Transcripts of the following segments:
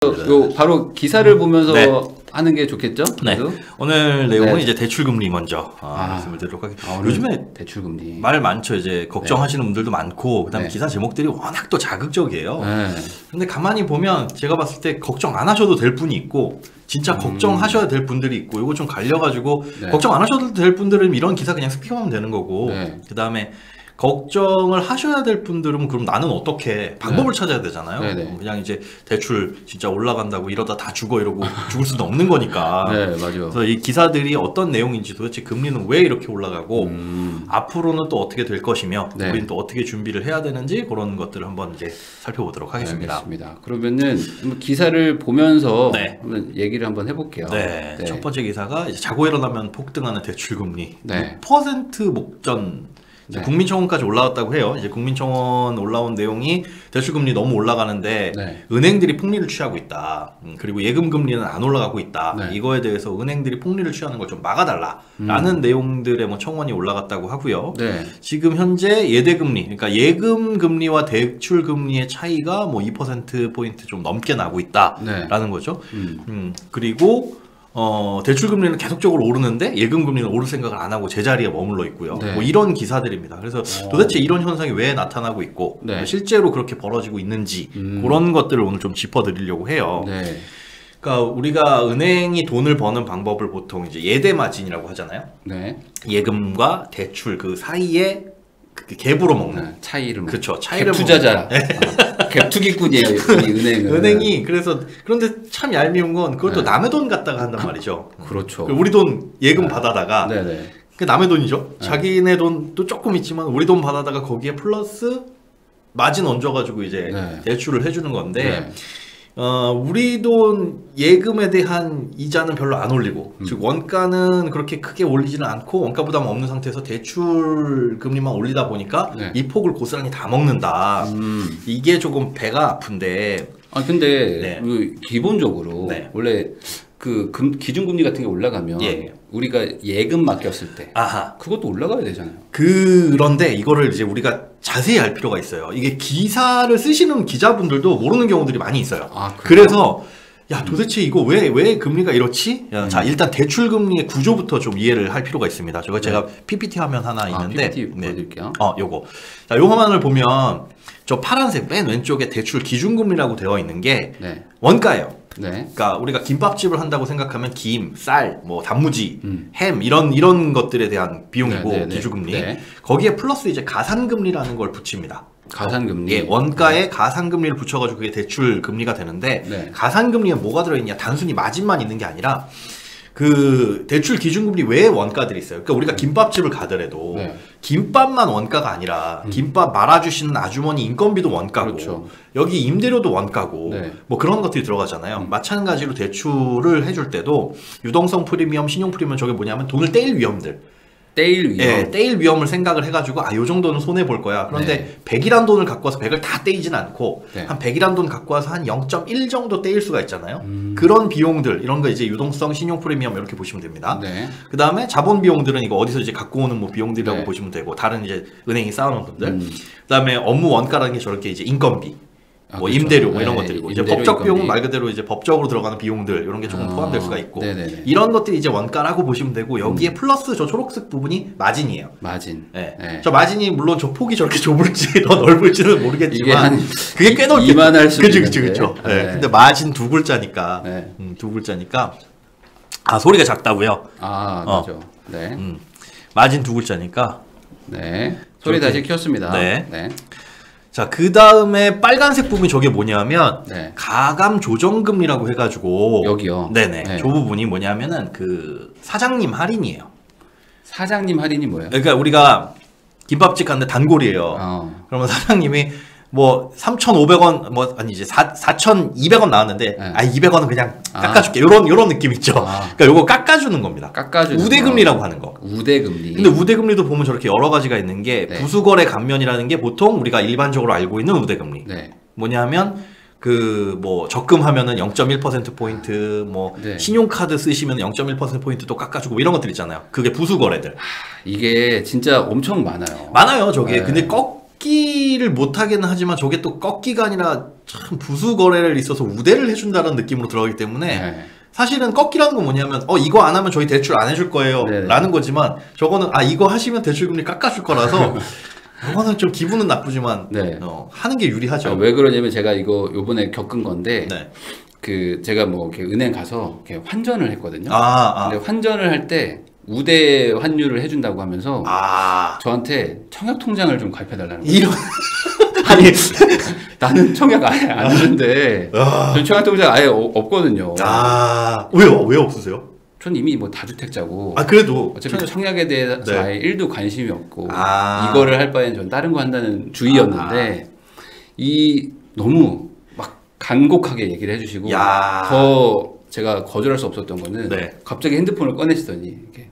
요 바로 기사를 보면서 하는 게 좋겠죠? 네. 오늘 내용은 이제 대출금리 먼저 말씀을 드리도록 하겠습니다. 요즘에 대출금리 말 많죠. 이제 걱정하시는 분들도 많고, 그다음에 기사 제목들이 워낙 또 자극적이에요. 근데 가만히 보면 제가 봤을 때 걱정 안 하셔도 될 분이 있고, 진짜 걱정하셔야 될 분들이 있고, 이거 좀 갈려가지고 걱정 안 하셔도 될 분들은 이런 기사 그냥 스킵하면 되는 거고, 그다음에 걱정을 하셔야 될 분들은 그럼 나는 어떻게 방법을 찾아야 되잖아요. 그냥 이제 대출 진짜 올라간다고 이러다 다 죽어 이러고 죽을 수는 없는 거니까. 맞아요. 그래서 이 기사들이 어떤 내용인지, 도대체 금리는 왜 이렇게 올라가고 앞으로는 또 어떻게 될 것이며 우리는 또 어떻게 준비를 해야 되는지, 그런 것들을 한번 이제 살펴보도록 하겠습니다. 알겠습니다. 그러면은 기사를 보면서 한번 얘기를 한번 해볼게요. 첫 번째 기사가 이제 자고 일어나면 폭등하는 대출금리 6% 목전. 국민청원까지 올라왔다고 해요. 이제 국민청원 올라온 내용이 대출금리 너무 올라가는데 은행들이 폭리를 취하고 있다. 그리고 예금금리는 안 올라가고 있다. 이거에 대해서 은행들이 폭리를 취하는 걸 좀 막아달라라는 내용들의 뭐 청원이 올라갔다고 하고요. 지금 현재 예대금리, 그러니까 예금금리와 대출금리의 차이가 뭐 2%포인트 좀 넘게 나고 있다라는 거죠. 그리고 대출금리는 계속적으로 오르는데 예금금리는 오를 생각을 안 하고 제자리에 머물러 있고요. 뭐 이런 기사들입니다. 그래서 도대체 이런 현상이 왜 나타나고 있고 실제로 그렇게 벌어지고 있는지 그런 것들을 오늘 좀 짚어드리려고 해요. 그러니까 우리가 은행이 돈을 버는 방법을 보통 이제 예대 마진이라고 하잖아요. 예금과 대출 그 사이에 그 갭으로 먹는 차이를 그렇죠. 차이를 투자자. 갭 투기꾼이에요. 은행은. 은행이 그런데 참 얄미운 건 그걸 또 남의 돈 갖다가 한단 말이죠. 그렇죠. 우리 돈 예금 받아다가 그 남의 돈이죠. 자기네 돈도 조금 있지만 우리 돈 받아다가 거기에 플러스 마진 얹어가지고 이제 대출을 해주는 건데 우리 돈 예금에 대한 이자는 별로 안 올리고 즉 원가는 그렇게 크게 올리지는 않고 원가 부담 없는 상태에서 대출 금리만 올리다 보니까 이 폭을 고스란히 다 먹는다. 이게 조금 배가 아픈데 근데 기본적으로 원래 그 기준금리 같은 게 올라가면 우리가 예금 맡겼을 때 그것도 올라가야 되잖아요. 그런데 이거를 이제 우리가 자세히 알 필요가 있어요. 이게 기사를 쓰시는 기자분들도 모르는 경우들이 많이 있어요. 그래서 야 도대체 이거 왜 금리가 이렇지? 자 일단 대출금리의 구조부터 좀 이해를 할 필요가 있습니다. 제가 PPT 화면 하나 있는데 PPT 보여드릴게요. 요거. 자, 요 화면을 보면 저 파란색 맨 왼쪽에 대출 기준금리라고 되어 있는 게 원가예요. 그러니까 우리가 김밥집을 한다고 생각하면 김, 쌀, 뭐 단무지, 햄 이런 것들에 대한 비용이고 기준금리. 거기에 플러스 이제 가산금리라는 걸 붙입니다. 가산금리. 원가에 가산금리를 붙여가지고 그게 대출금리가 되는데 가산금리에 뭐가 들어있냐? 단순히 마진만 있는 게 아니라 그 대출 기준금리 외에 원가들이 있어요. 그러니까 우리가 김밥집을 가더라도 김밥만 원가가 아니라 김밥 말아주시는 아주머니 인건비도 원가고 여기 임대료도 원가고 뭐 그런 것들이 들어가잖아요. 마찬가지로 대출을 해줄 때도 유동성 프리미엄, 신용 프리미엄 저게 뭐냐면 돈을 떼일 위험들. 떼일 위험을 생각을 해가지고 요 정도는 손해볼 거야. 그런데 100이란 돈을 갖고 와서 100을 다 떼이진 않고 한 100이란 돈 갖고 와서 한 0.1 정도 떼일 수가 있잖아요. 그런 비용들 이런 거 이제 유동성, 신용 프리미엄 이렇게 보시면 됩니다. 그 다음에 자본 비용들은 이거 어디서 이제 갖고 오는 뭐 비용들이라고 보시면 되고 다른 이제 은행이 쌓아놓은 돈들. 그 다음에 업무 원가라는 게 저렇게 이제 인건비. 뭐 임대료 뭐 이런 것들이고 이제 법적 비용은 말 그대로 이제 법적으로 들어가는 비용들 이런 게 조금 포함될 수가 있고 이런 것들이 이제 원가라고 보시면 되고 여기에 플러스 저 초록색 부분이 마진이에요. 마진. 저 마진이 물론 저 폭이 저렇게 좁을지 더 넓을지는 모르겠지만 그게 꽤 넓겠죠. 이만할 수도 있는데. 그쵸. 근데 마진 두 글자니까 두 글자니까 소리가 작다고요. 맞죠. 마진 두 글자니까 소리 다시 켰습니다. 자, 그 다음에 빨간색 부분이 저게 뭐냐면 가감 조정금리라고 해가지고 여기요. 저 부분이 뭐냐면은 그 사장님 할인이에요. 사장님 할인이 뭐예요? 그러니까 우리가 김밥집 갔는데 단골이에요. 그러면 사장님이 뭐 3,500원 뭐 아니지 4,200원 나왔는데 200원은 그냥 깎아줄게 요런 느낌 있죠. 그러니까 요거 깎아주는 겁니다. 깎아주는 우대금리라고 하는 거. 우대금리. 근데 우대금리도 보면 저렇게 여러 가지가 있는 게 부수거래 감면이라는 게 보통 우리가 일반적으로 알고 있는 우대금리. 뭐냐면 그 뭐 적금하면은 0.1% 포인트 뭐 신용카드 쓰시면 0.1% 포인트 또 깎아주고 뭐 이런 것들 있잖아요. 그게 부수거래들. 이게 진짜 엄청 많아요. 많아요, 저게. 근데 꺾기를 못하게는 하지만 저게 또 꺾기가 아니라 참 부수 거래를 있어서 우대를 해준다는 느낌으로 들어가기 때문에 사실은 꺾기라는 건 뭐냐면 이거 안 하면 저희 대출 안 해줄 거예요 라는 거지만 저거는 이거 하시면 대출금리 깎아줄 거라서 이거는 좀 기분은 나쁘지만 하는 게 유리하죠. 왜 그러냐면 제가 이거 요번에 겪은 건데 그 제가 뭐 이렇게 은행 가서 이렇게 환전을 했거든요. 근데 환전을 할 때 우대 환율을 해준다고 하면서 저한테 청약 통장을 좀 가입해달라는 거예요. 아니 나는 청약 아예 안 하는데 전 청약 통장 아예 없거든요. 왜요? 왜 없으세요? 전 이미 뭐 다주택자고 그래도 어차피 청약에 대해서 아예 1도 관심이 없고 이거를 할 바엔 전 다른 거 한다는 주의였는데 너무 막 간곡하게 얘기를 해주시고 더 제가 거절할 수 없었던 거는 갑자기 핸드폰을 꺼내시더니 이렇게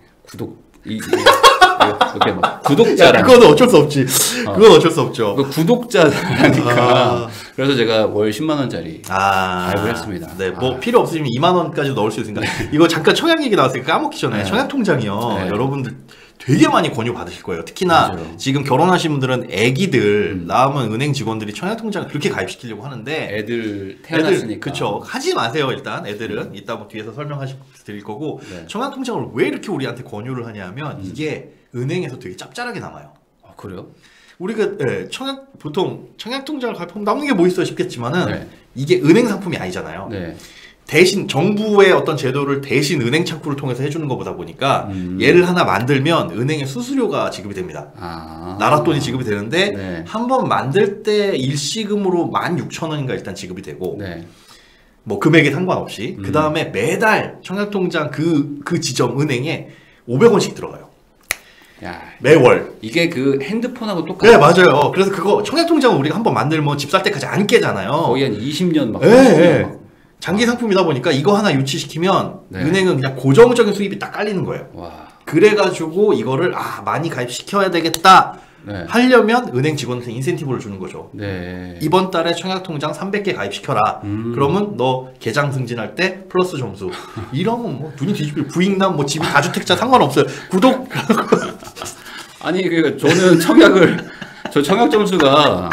이렇게 막 구독자라. 그건 어쩔 수 없지. 그건 어쩔 수 없죠. 구독자니까. 그래서 제가 월 10만 원짜리 가입을 했습니다. 뭐 필요 없으면 2만 원까지 넣을 수 있으니까. 이거 잠깐 청약 얘기 나왔으니까 까먹기 전에 청약 통장이요. 여러분들 되게 많이 권유 받으실 거예요. 특히나 지금 결혼하신 분들은 애기들 낳으면 은행 직원들이 청약 통장을 그렇게 가입시키려고 하는데 애들 태어났으니까. 그쵸. 하지 마세요. 일단 애들은 이따 뭐 뒤에서 드릴 거고 청약 통장을 왜 이렇게 우리한테 권유를 하냐면 이게 은행에서 되게 짭짤하게 남아요. 그래요? 우리가 보통 청약 통장을 가입하면 남는 게 뭐 있어요 싶겠지만은 이게 은행 상품이 아니잖아요. 대신 정부의 어떤 제도를 대신 은행 창구를 통해서 해주는 것보다 보니까 얘를 하나 만들면 은행에 수수료가 지급이 됩니다. 나라 돈이 지급이 되는데 한 번 만들 때 일시금으로 16,000원인가 일단 지급이 되고 뭐 금액에 상관없이 그 다음에 매달 청약통장 그 지점 은행에 500원씩 들어가요. 매월. 이게 그 핸드폰하고 똑같아요. 맞아요. 그래서 그거 청약통장은 우리가 한번 만들면 집 살 때까지 안 깨잖아요. 거의 한 20년 막. 장기 상품이다 보니까 이거 하나 유치시키면 은행은 그냥 고정적인 수입이 딱 깔리는 거예요. 그래가지고 이거를 많이 가입시켜야 되겠다 하려면 은행 직원한테 인센티브를 주는 거죠. 이번 달에 청약통장 300개 가입시켜라. 그러면 너 계장 승진할 때 플러스 점수. 이러면 뭐 눈이 뒤집힐 부익남 뭐 집이 다주택자 상관없어요. 구독. 아니 저는 저 청약 점수가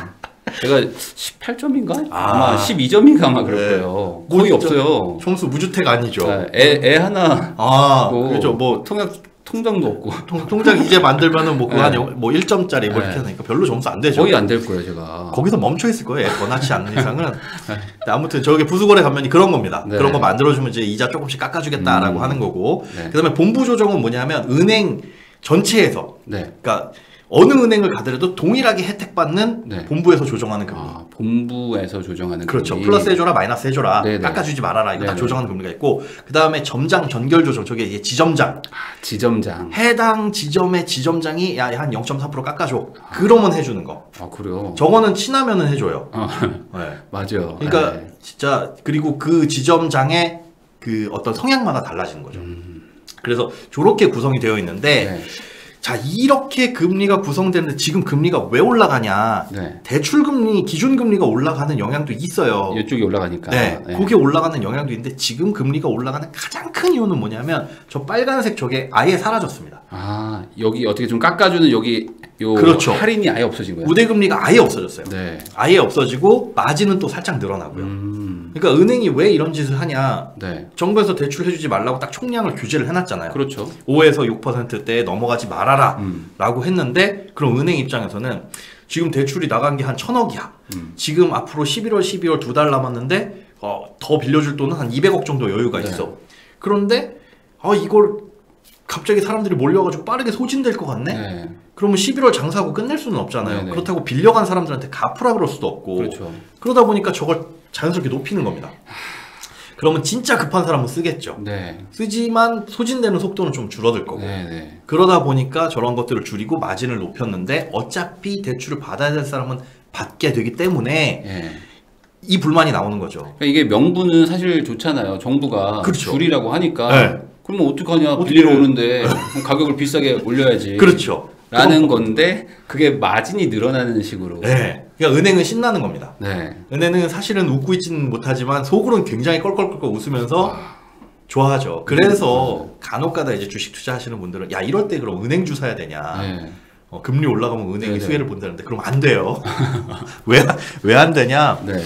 제가 18점인가? 아마 12점인가 아마 그럴 거예요. 거의 없어요. 총수 무주택 아니죠. 애 하나. 그렇죠. 뭐 통장도 없고. 통장 이제 만들면은 뭐 뭐 1점짜리 뭐 이렇게 하니까 별로 점수 안 되죠. 거의 안 될 거예요, 제가. 거기서 멈춰 있을 거예요. 더 낳지 않는 이상은. 아무튼 저게 부수거래 감면이 그런 겁니다. 그런 거 만들어주면 이제 이자 조금씩 깎아주겠다라고 하는 거고. 그다음에 본부 조정은 뭐냐면 은행 전체에서. 그러니까 어느 은행을 가더라도 동일하게 혜택받는 본부에서 조정하는 금리. 본부에서 조정하는 그렇죠. 금리. 플러스 해줘라, 마이너스 해줘라, 깎아주지 말아라. 이거 다 조정하는 금리가 있고, 그 다음에 점장 전결 조정. 저게 이제 지점장. 지점장. 해당 지점의 지점장이 한 0.3% 깎아줘. 그러면 해주는 거. 그래요? 저거는 친하면은 해줘요. 맞아요. 그러니까 진짜 그리고 그 지점장의 그 어떤 성향마다 달라지는 거죠. 그래서 저렇게 구성이 되어 있는데. 자, 이렇게 금리가 구성되는데 지금 금리가 왜 올라가냐? 대출금리, 기준금리가 올라가는 영향도 있어요. 이쪽이 올라가니까. 그게 올라가는 영향도 있는데 지금 금리가 올라가는 가장 큰 이유는 뭐냐면 저 빨간색 저게 아예 사라졌습니다. 여기 어떻게 좀 깎아주는 여기 그렇죠. 할인이 아예 없어진 거예요. 우대금리가 아예 없어졌어요. 아예 없어지고 마진은 또 살짝 늘어나고요. 그러니까 은행이 왜 이런 짓을 하냐? 정부에서 대출해주지 말라고 딱 총량을 규제를 해놨잖아요. 그렇죠. 5에서 6%대에 넘어가지 말아라 라고 했는데 그럼 은행 입장에서는 지금 대출이 나간 게 한 1,000억이야. 지금 앞으로 11월, 12월 2달 남았는데 더 빌려줄 돈은 한 200억 정도 여유가 있어. 그런데 이걸 갑자기 사람들이 몰려가지고 빠르게 소진될 것 같네? 그러면 11월 장사하고 끝낼 수는 없잖아요. 그렇다고 빌려간 사람들한테 갚으라 그럴 수도 없고. 그러다 보니까 저걸 자연스럽게 높이는 겁니다. 그러면 진짜 급한 사람은 쓰겠죠. 쓰지만 소진되는 속도는 좀 줄어들 거고. 그러다 보니까 저런 것들을 줄이고 마진을 높였는데 어차피 대출을 받아야 될 사람은 받게 되기 때문에 이 불만이 나오는 거죠. 그러니까 이게 명분은 사실 좋잖아요. 정부가 줄이라고 하니까. 그러면 어떡하냐. 빌리러 오는데 가격을 비싸게 올려야지. 라는 건데 그게 마진이 늘어나는 식으로. 그러니까 은행은 신나는 겁니다. 은행은 사실은 웃고 있지는 못하지만 속으로는 굉장히 껄껄껄껄 웃으면서 좋아하죠. 그래서 간혹가다 이제 주식 투자하시는 분들은 이럴 때 그럼 은행주 사야 되냐. 금리 올라가면 은행이 수혜를 본다는데 그럼 안 돼요. 왜 안 되냐? 네.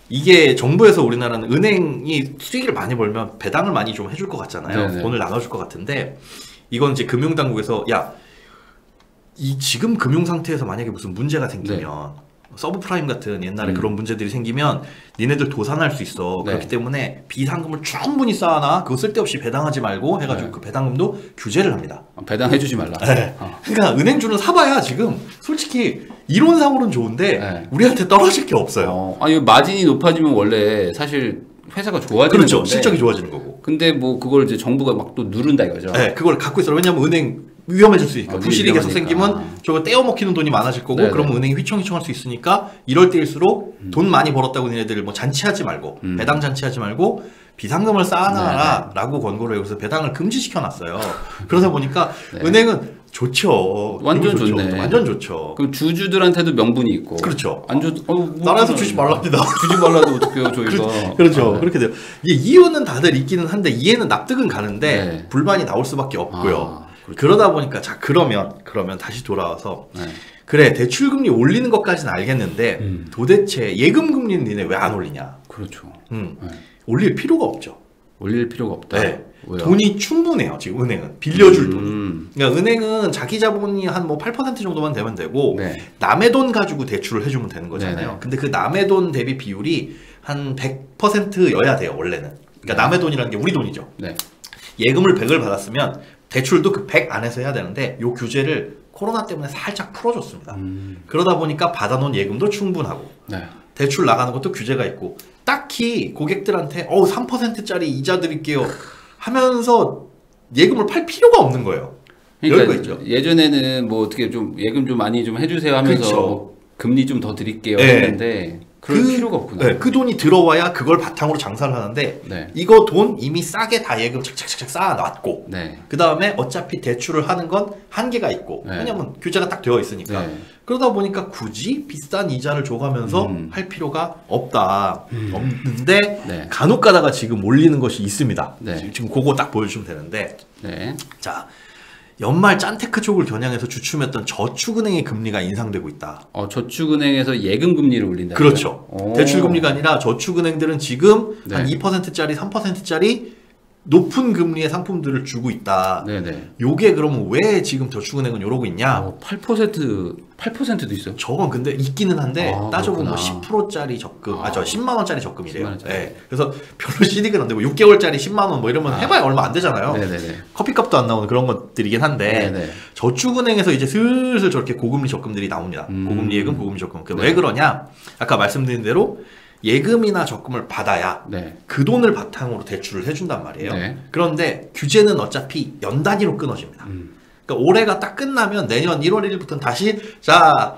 이게 정부에서 우리나라는 은행이 수익을 많이 벌면 배당을 많이 좀 해줄 것 같잖아요. 네네. 돈을 나눠줄 것 같은데 이건 이제 금융당국에서 이 지금 금융 상태에서 만약에 무슨 문제가 생기면 서브프라임 같은 옛날에 그런 문제들이 생기면 니네들 도산할 수 있어. 그렇기 때문에 비상금을 충분히 쌓아놔. 그거 쓸데없이 배당하지 말고 해가지고 그 배당금도 규제를 합니다. 배당해주지 말라. 그러니까 은행주는 사봐야 지금 솔직히 이론상으로는 좋은데 우리한테 떨어질 게 없어요. 아니 마진이 높아지면 원래 사실 회사가 좋아지는 그렇죠. 건데. 실적이 좋아지는 거고. 근데 뭐 그걸 이제 정부가 막 또 누른다 이거죠. 그걸 갖고 있어요. 왜냐면 은행 위험해질 수 있으니까. 부실이 계속 생기면 저거 떼어먹히는 돈이 많아질 거고 그러면 은행이 휘청휘청할 수 있으니까 이럴 때일수록 돈 많이 벌었다고 니네들 뭐 잔치하지 말고 배당 잔치하지 말고 비상금을 쌓아놔라 라고 권고를 해서 배당을 금지시켜놨어요. 그러다 보니까 은행은 좋죠. 완전 좋네. 완전 좋죠. 그럼 주주들한테도 명분이 있고. 그렇죠. 나라에서 주지 말랍니다. 주지 말라도 어떡해요, 저희가. 그렇죠. 그렇게 돼요. 이유는 다들 있기는 한데 이해는 납득은 가는데 불만이 나올 수밖에 없고요. 그러다 보니까 그러면 다시 돌아와서 그래 대출금리 올리는 것까지는 알겠는데 도대체 예금금리는 니네 왜 안 올리냐? 그렇죠. 올릴 필요가 없죠. 올릴 필요가 없다. 왜요? 돈이 충분해요. 지금 은행은 빌려줄 돈이. 그러니까 은행은 자기 자본이 한 뭐 8% 정도만 되면 되고 남의 돈 가지고 대출을 해주면 되는 거잖아요. 근데 그 남의 돈 대비 비율이 한 100%여야 돼요. 원래는. 그러니까 남의 돈이라는 게 우리 돈이죠. 예금을 100을 받았으면 대출도 그 100 안에서 해야 되는데 요 규제를 코로나 때문에 살짝 풀어줬습니다. 그러다 보니까 받아놓은 예금도 충분하고 대출 나가는 것도 규제가 있고 딱히 고객들한테 3%짜리 이자 드릴게요 하면서 예금을 팔 필요가 없는 거예요. 그러니까 있죠. 예전에는 뭐 어떻게 좀 예금 좀 많이 좀 해주세요 하면서 뭐 금리 좀 더 드릴게요 했는데 그럴 필요가 없구나. 그 돈이 들어와야 그걸 바탕으로 장사를 하는데 이거 돈 이미 싸게 다 예금 착착착 쌓아놨고 그 다음에 어차피 대출을 하는 건 한계가 있고 왜냐면 규제가 딱 되어 있으니까 그러다 보니까 굳이 비싼 이자를 줘가면서 할 필요가 없는데 간혹 가다가 지금 올리는 것이 있습니다. 지금 그거 딱 보여주시면 되는데 자 연말 짠테크 쪽을 겨냥해서 주춤했던 저축은행의 금리가 인상되고 있다. 저축은행에서 예금 금리를 올린다. 그렇죠. 대출 금리가 아니라 저축은행들은 지금 한 2%짜리, 3%짜리 높은 금리의 상품들을 주고 있다. 요게 그러면 왜 지금 저축은행은 이러고 있냐? 8%도 있어요. 저건 근데 있기는 한데 따져보면 10%짜리 적금, 10만 원짜리 적금이래요. 10만 원짜리. 그래서 별로 실익은 안 되고 6개월짜리 10만 원 뭐 이러면 해봐야 얼마 안 되잖아요. 커피값도 안 나오는 그런 것들이긴 한데 저축은행에서 이제 슬슬 저렇게 고금리 적금들이 나옵니다. 고금리 예금, 고금리 적금. 왜 그러냐? 아까 말씀드린 대로 예금이나 적금을 받아야 그 돈을 바탕으로 대출을 해준단 말이에요. 그런데 규제는 어차피 연 단위로 끊어집니다. 그러니까 올해가 딱 끝나면 내년 1월 1일부터는 다시 자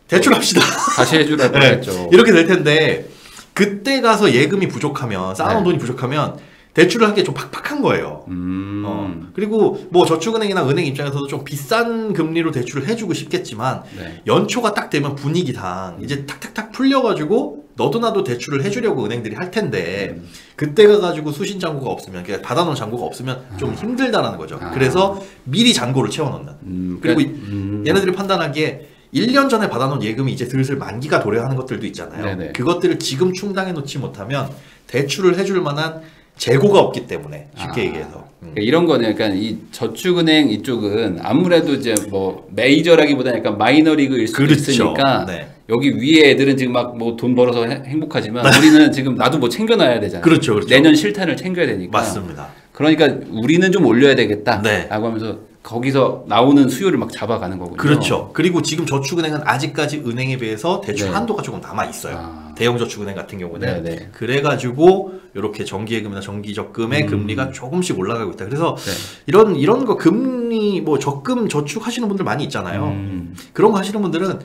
대출합시다. 다시 해주라고 했죠. 이렇게 될 텐데 그때 가서 예금이 부족하면 쌓아놓은 돈이 부족하면 대출을 하기에 좀 팍팍한 거예요. 그리고 뭐 저축은행이나 은행 입장에서도 좀 비싼 금리로 대출을 해주고 싶겠지만 연초가 딱 되면 분위기상 이제 탁탁탁 풀려가지고 너도 나도 대출을 해주려고 은행들이 할 텐데 그때 가가지고 수신 잔고가 없으면 그러니까 받아놓은 잔고가 없으면 좀 힘들다라는 거죠. 그래서 미리 잔고를 채워놓는. 그리고 얘네들이 판단하기에 1년 전에 받아놓은 예금이 이제 슬슬 만기가 도래하는 것들도 있잖아요. 그것들을 지금 충당해 놓지 못하면 대출을 해줄 만한 재고가 없기 때문에 쉽게 얘기해서 그러니까 이런 거는 약간 이 저축은행 이쪽은 아무래도 이제 뭐 메이저라기보다 약간 마이너리그일 수도 있으니까 여기 위에 애들은 지금 막 뭐 돈 벌어서 행복하지만 우리는 지금 나도 뭐 챙겨놔야 되잖아요. 그렇죠. 내년 실탄을 챙겨야 되니까. 맞습니다. 그러니까 우리는 좀 올려야 되겠다 라고 하면서 거기서 나오는 수요를 막 잡아가는 거군요. 그렇죠. 그리고 지금 저축은행은 아직까지 은행에 비해서 대출 한도가 조금 남아 있어요. 대형 저축은행 같은 경우는 그래가지고 이렇게 정기예금이나 정기적금의 금리가 조금씩 올라가고 있다. 그래서 이런 거 금리 뭐 적금 저축 하시는 분들 많이 있잖아요. 그런 거 하시는 분들은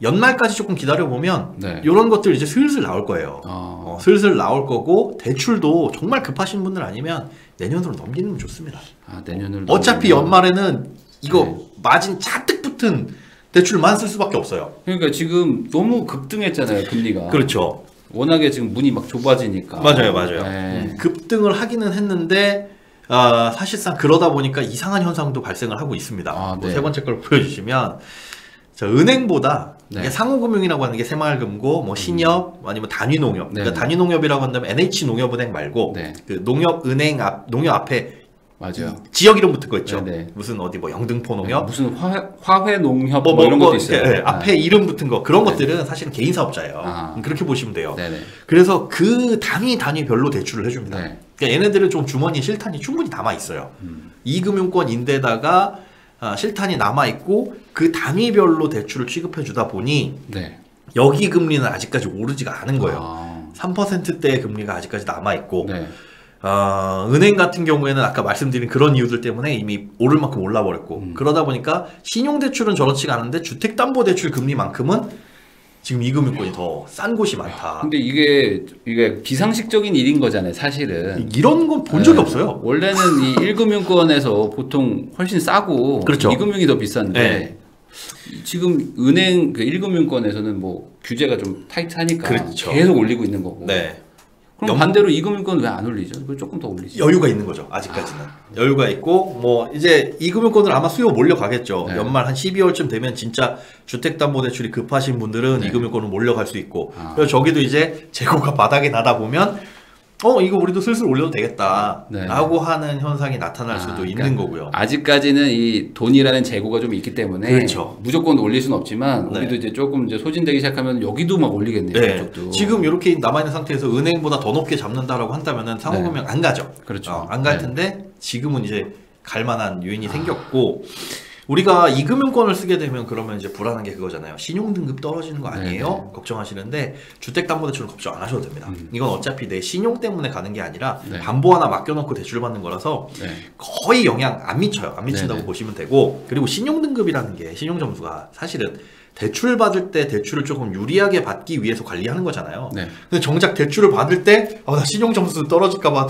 연말까지 조금 기다려보면 이런 것들 이제 슬슬 나올 거예요. 슬슬 나올 거고 대출도 정말 급하신 분들 아니면 내년으로 넘기는 좋습니다. 내년으로 어차피 연말에는 이거 마진 잔뜩 붙은 대출만 쓸 수밖에 없어요. 그러니까 지금 너무 급등했잖아요, 금리가. 그렇죠. 워낙에 지금 문이 막 좁아지니까. 맞아요. 급등을 하기는 했는데 사실상 그러다 보니까 이상한 현상도 발생을 하고 있습니다. 세 번째 걸 보여주시면 자, 은행보다 이게 상호금융이라고 하는 게 새마을금고, 뭐 신협, 아니면 단위농협. 그러니까 단위농협이라고 한다면 NH농협은행 말고 그 농협은행 농협 앞에 맞아요. 지역 이름 붙은 거 있죠. 무슨 어디 뭐 영등포농협, 무슨 화훼농협 뭐 이런 것도 있어요. 앞에 이름 붙은 거 그런 것들은 사실은 개인 사업자예요. 그렇게 보시면 돼요. 그래서 그 단위별로 대출을 해줍니다. 그러니까 얘네들은 좀 주머니에 실탄이 충분히 남아 있어요. 이금융권인데다가 실탄이 남아 있고 그 단위별로 대출을 취급해 주다 보니 여기 금리는 아직까지 오르지가 않은 거예요. 3%대의 금리가 아직까지 남아 있고. 은행 같은 경우에는 아까 말씀드린 그런 이유들 때문에 이미 오를 만큼 올라버렸고 그러다 보니까 신용대출은 저렇지가 않은데 주택담보대출 금리만큼은 지금 이금융권이 더 싼 곳이 많다. 근데 이게 비상식적인 일인 거잖아요, 사실은. 이런 건 본 적이 없어요. 원래는 이 1금융권에서 보통 훨씬 싸고 그렇죠. 2금융이 더 비싼데 지금 은행 그 1금융권에서는 뭐 규제가 좀 타이트하니까 계속 올리고 있는 거고. 그럼 반대로 이금융권 왜 안 올리죠? 그걸 조금 더 올리지. 여유가 있는 거죠. 아직까지는. 여유가 있고 뭐 이제 이금융권을 아마 수요 몰려가겠죠. 연말 한 12월쯤 되면 진짜 주택담보대출이 급하신 분들은 이금융권으로 몰려갈 수 있고 그래서 저기도 이제 재고가 바닥에 나다 보면 이거 우리도 슬슬 올려도 되겠다 라고 하는 현상이 나타날 수도 있는 거고요. 아직까지는 이 돈이라는 재고가 좀 있기 때문에 무조건 올릴 수는 없지만 우리도 이제 조금 이제 소진되기 시작하면 여기도 막 올리겠네요. 지금 이렇게 남아있는 상태에서 은행보다 더 높게 잡는다라고 한다면 상호금융 안 가죠. 안 갈 텐데 지금은 이제 갈 만한 요인이 생겼고 우리가 이금융권을 쓰게 되면 그러면 이제 불안한 게 그거잖아요. 신용등급 떨어지는 거 아니에요? 걱정하시는데 주택담보대출은 걱정 안 하셔도 됩니다. 이건 어차피 내 신용 때문에 가는 게 아니라 담보 하나 맡겨놓고 대출 받는 거라서 거의 영향 안 미쳐요. 안 미친다고 보시면 되고 그리고 신용등급이라는 게 신용점수가 사실은 대출 받을 때 대출을 조금 유리하게 받기 위해서 관리하는 거잖아요. 근데 정작 대출을 받을 때 나 신용점수 떨어질까봐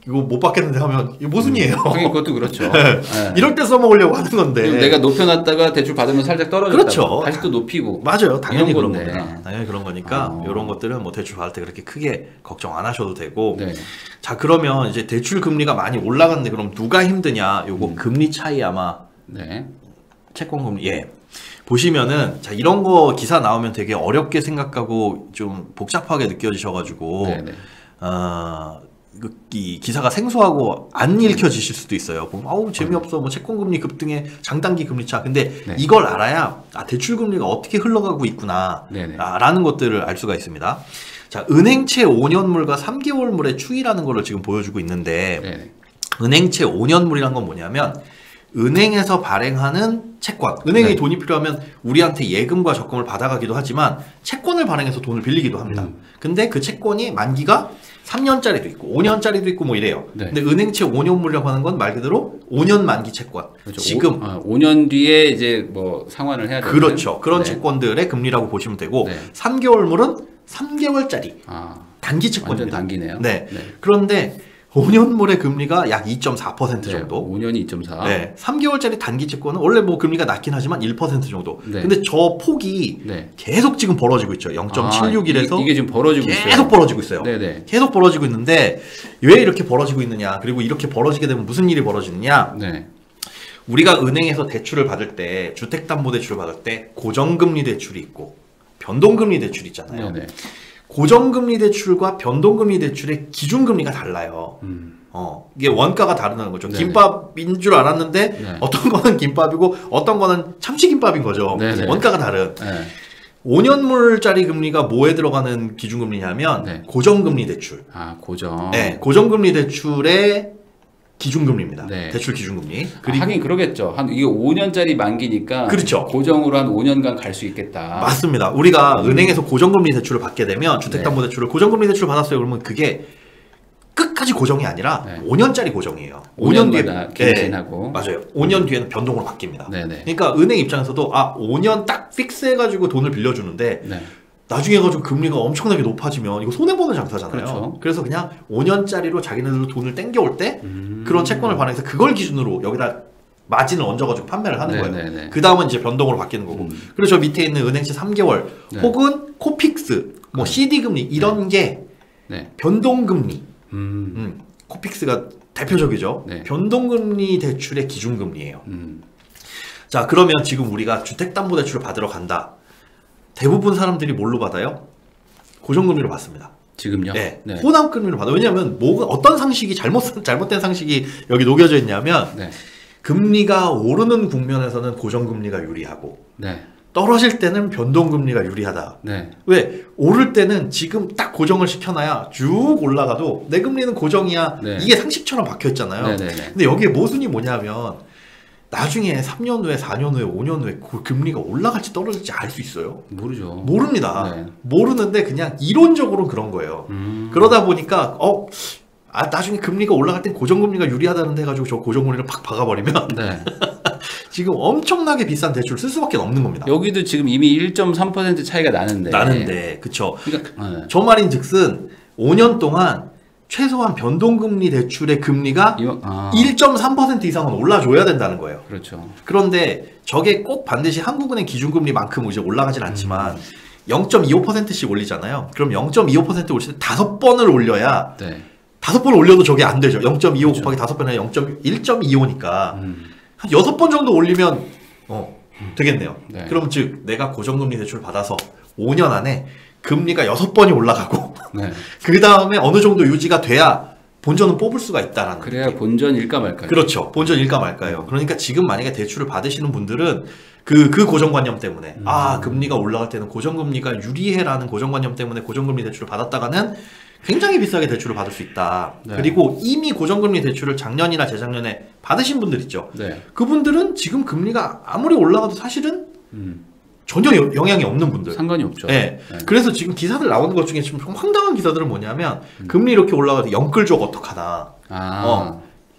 이거 못 받겠는데 하면 이게 모순이에요. 그것도 그렇죠. 이럴 때 써먹으려고 하는 건데 내가 높여놨다가 대출 받으면 살짝 떨어졌다. 다시 또 높이고. 맞아요. 당연히 그런 겁니다. 당연히 그런 거니까 이런 것들은 뭐 대출 받을 때 그렇게 크게 걱정 안 하셔도 되고 자 그러면 이제 대출 금리가 많이 올라갔는데 그럼 누가 힘드냐 요거 금리 차이 아마 채권 금리 보시면은 자 이런 거 기사 나오면 되게 어렵게 생각하고 좀 복잡하게 느껴지셔가지고 이 기사가 생소하고 안 읽혀지실 수도 있어요. 보면 재미없어 뭐 채권금리 급등에 장단기 금리차. 근데 이걸 알아야 대출금리가 어떻게 흘러가고 있구나 라는 것들을 알 수가 있습니다. 자 은행채 5년물과 3개월물의 추이라는 거를 지금 보여주고 있는데 은행채 5년물이란 건 뭐냐면 은행에서 발행하는 채권. 은행에 돈이 필요하면 우리한테 예금과 적금을 받아가기도 하지만 채권을 발행해서 돈을 빌리기도 합니다. 근데 그 채권이 만기가 3년짜리도 있고 5년짜리도 있고 뭐 이래요. 근데 은행채 5년물이라고 하는 건 말 그대로 5년 만기 채권. 지금 5년 뒤에 이제 뭐 상환을 해야 되는 그렇죠. 그런 채권들의 금리라고 보시면 되고 3개월물은 3개월짜리 단기 채권입니다. 완전 단기네요. 그런데 5년물의 금리가 약 2.4% 정도. 5년이 2.4. 3개월짜리 단기 채권은 원래 뭐 금리가 낮긴 하지만 1% 정도. 근데 저 폭이 계속 지금 벌어지고 있죠. 0.761에서 이게 지금 벌어지고 있어요. 계속 벌어지고 있어요. 계속 벌어지고 있는데 왜 이렇게 벌어지고 있느냐? 그리고 이렇게 벌어지게 되면 무슨 일이 벌어지느냐? 우리가 은행에서 대출을 받을 때 주택담보대출을 받을 때 고정금리 대출이 있고 변동금리 대출이 있잖아요. 고정금리 대출과 변동금리 대출의 기준금리가 달라요. 이게 원가가 다르다는 거죠. 김밥인 줄 알았는데 어떤 거는 김밥이고 어떤 거는 참치김밥인 거죠. 원가가 다른. 5년물짜리 금리가 뭐에 들어가는 기준금리냐면 고정금리 대출. 고정. 고정금리 대출의 기준금리입니다. 대출 기준금리. 하긴 그러겠죠. 이게 5년짜리 만기니까 그렇죠. 고정으로 한 5년간 갈 수 있겠다. 맞습니다. 우리가 은행에서 고정금리 대출을 받게 되면 주택담보대출을 고정금리 대출 받았어요. 그러면 그게 끝까지 고정이 아니라 5년짜리 고정이에요. 5년 뒤에 갱신하고 맞아요. 5년 뒤에는 변동으로 바뀝니다. 그러니까 은행 입장에서도 5년 딱 픽스해가지고 돈을 빌려주는데 나중에 해가지고 금리가 엄청나게 높아지면 이거 손해보는 장사잖아요. 그래서 그냥 5년짜리로 자기네들도 돈을 땡겨올 때 그런 채권을 발행해서 그걸 기준으로 여기다 마진을 얹어가지고 판매를 하는 거예요. 그 다음은 이제 변동으로 바뀌는 거고. 그리고 저 밑에 있는 은행채 3개월 혹은 코픽스, 뭐 CD금리 이런 게 변동금리. 코픽스가 대표적이죠. 네. 변동금리 대출의 기준금리예요. 자, 그러면 지금 우리가 주택담보대출을 받으러 간다. 대부분 사람들이 뭘로 받아요? 고정금리로 받습니다. 지금요? 네. 네. 호남금리로 받아요. 왜냐하면 어떤 상식이 잘못된 상식이 여기 녹여져 있냐면 네. 금리가 오르는 국면에서는 고정금리가 유리하고 네. 떨어질 때는 변동금리가 유리하다. 네. 왜? 오를 때는 지금 딱 고정을 시켜놔야 쭉 올라가도 내 금리는 고정이야. 네. 이게 상식처럼 박혀있잖아요. 네네네. 근데 여기에 모순이 뭐냐면 나중에 3년 후에 4년 후에 5년 후에 그 금리가 올라갈지 떨어질지 알 수 있어요? 모르죠. 모릅니다. 네. 모르는데 그냥 이론적으로 그런 거예요. 그러다 보니까 나중에 금리가 올라갈 땐 고정금리가 유리하다는데 해가지고 저 고정금리를 팍 박아버리면 네. 지금 엄청나게 비싼 대출을 쓸 수밖에 없는 겁니다. 여기도 지금 이미 1.3% 차이가 나는데. 그쵸. 그러니까 네. 저 말인즉슨 5년 동안 최소한 변동금리 대출의 금리가 1.3% 이상은 올라줘야 된다는 거예요. 그렇죠. 그런데 저게 꼭 반드시 한국은행 기준금리만큼 이제 올라가진 않지만 0.25%씩 올리잖아요. 그럼 0.25% 올릴 때 5번을 올려야 네. 5번 올려도 저게 안 되죠. 0.25 그렇죠. 곱하기 5번이 1.25니까 한 6번 정도 올리면 되겠네요. 네. 그럼 즉 내가 고정금리 대출을 받아서 5년 안에 금리가 6번이 올라가고 네. 그 다음에 어느 정도 유지가 돼야 본전은 뽑을 수가 있다라는 그래야 느낌. 본전일까 말까요? 그렇죠. 본전일까 말까요. 그러니까 지금 만약에 대출을 받으시는 분들은 그 고정관념 때문에 금리가 올라갈 때는 고정금리가 유리해라는 고정관념 때문에 고정금리 대출을 받았다가는 굉장히 비싸게 대출을 받을 수 있다. 네. 그리고 이미 고정금리 대출을 작년이나 재작년에 받으신 분들 있죠. 네. 그분들은 지금 금리가 아무리 올라가도 사실은 전혀 영향이 없는 분들. 상관이 없죠. 네. 네. 그래서 지금 기사들 나오는 것 중에 좀 황당한 기사들은 뭐냐면 금리 이렇게 올라가도 영끌족 어떡하나.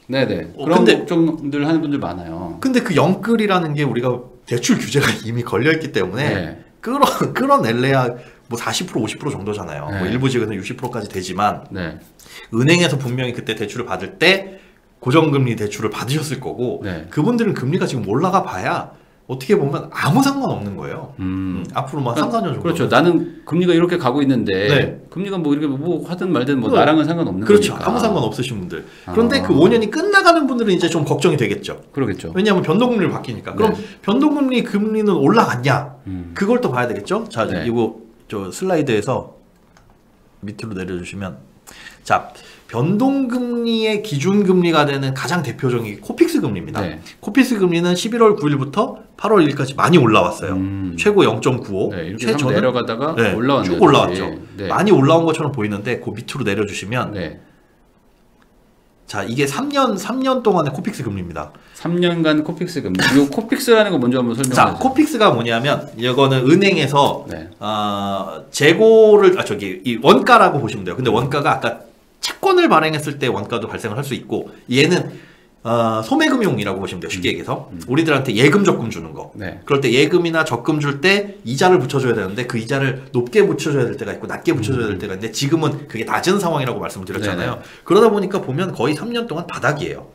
네네. 그런 걱정들 하는 분들 많아요. 근데 그 영끌이라는 게 우리가 대출 규제가 이미 걸려있기 때문에 네. 끌어낼래야 뭐 40% 50% 정도잖아요. 네. 뭐 일부 지역에서는 60%까지 되지만 네. 은행에서 분명히 그때 대출을 받을 때 고정금리 대출을 받으셨을 거고 네. 그분들은 금리가 지금 올라가 봐야 어떻게 보면 아무 상관없는 거예요. 앞으로 막 3, 4년 정도. 그렇죠. 나는 금리가 이렇게 가고 있는데 네. 금리가 뭐 이렇게 뭐 하든 말든 뭐 나랑은 상관없는 그렇죠. 거니까. 아무 상관 없으신 분들. 그런데 그 5년이 끝나가는 분들은 이제 좀 걱정이 되겠죠. 그러겠죠. 왜냐하면 변동금리를 바뀌니까. 그럼 네. 변동금리 금리는 올라갔냐? 그걸 또 봐야 되겠죠. 자, 네. 이거 저 슬라이드에서 밑으로 내려주시면 자. 변동금리의 기준금리가 되는 가장 대표적인 코픽스 금리입니다. 네. 코픽스 금리는 11월 9일부터 8월 1일까지 많이 올라왔어요. 최고 0.95. 네, 이렇게 최저는 내려가다가 네, 올라왔네요. 쭉 올라왔죠. 네. 많이 올라온 것처럼 보이는데 그 밑으로 내려주시면 네. 자 이게 3년 동안의 코픽스 금리입니다. 3년간 코픽스 금리. 이 코픽스라는 거 먼저 한번 설명해 주세요. 자, 코픽스가 뭐냐면 이거는 은행에서 네. 재고를 이 원가라고 보시면 돼요. 근데 원가가 아까 채권을 발행했을 때 원가도 발생을 할 수 있고 얘는 소매금융이라고 보시면 돼요. 쉽게 얘기해서 우리들한테 예금 적금 주는 거. 네. 그럴 때 예금이나 적금 줄 때 이자를 붙여줘야 되는데 그 이자를 높게 붙여줘야 될 때가 있고 낮게 붙여줘야 될 때가 있는데 지금은 그게 낮은 상황이라고 말씀을 드렸잖아요. 네네. 그러다 보니까 보면 거의 3년 동안 바닥이에요.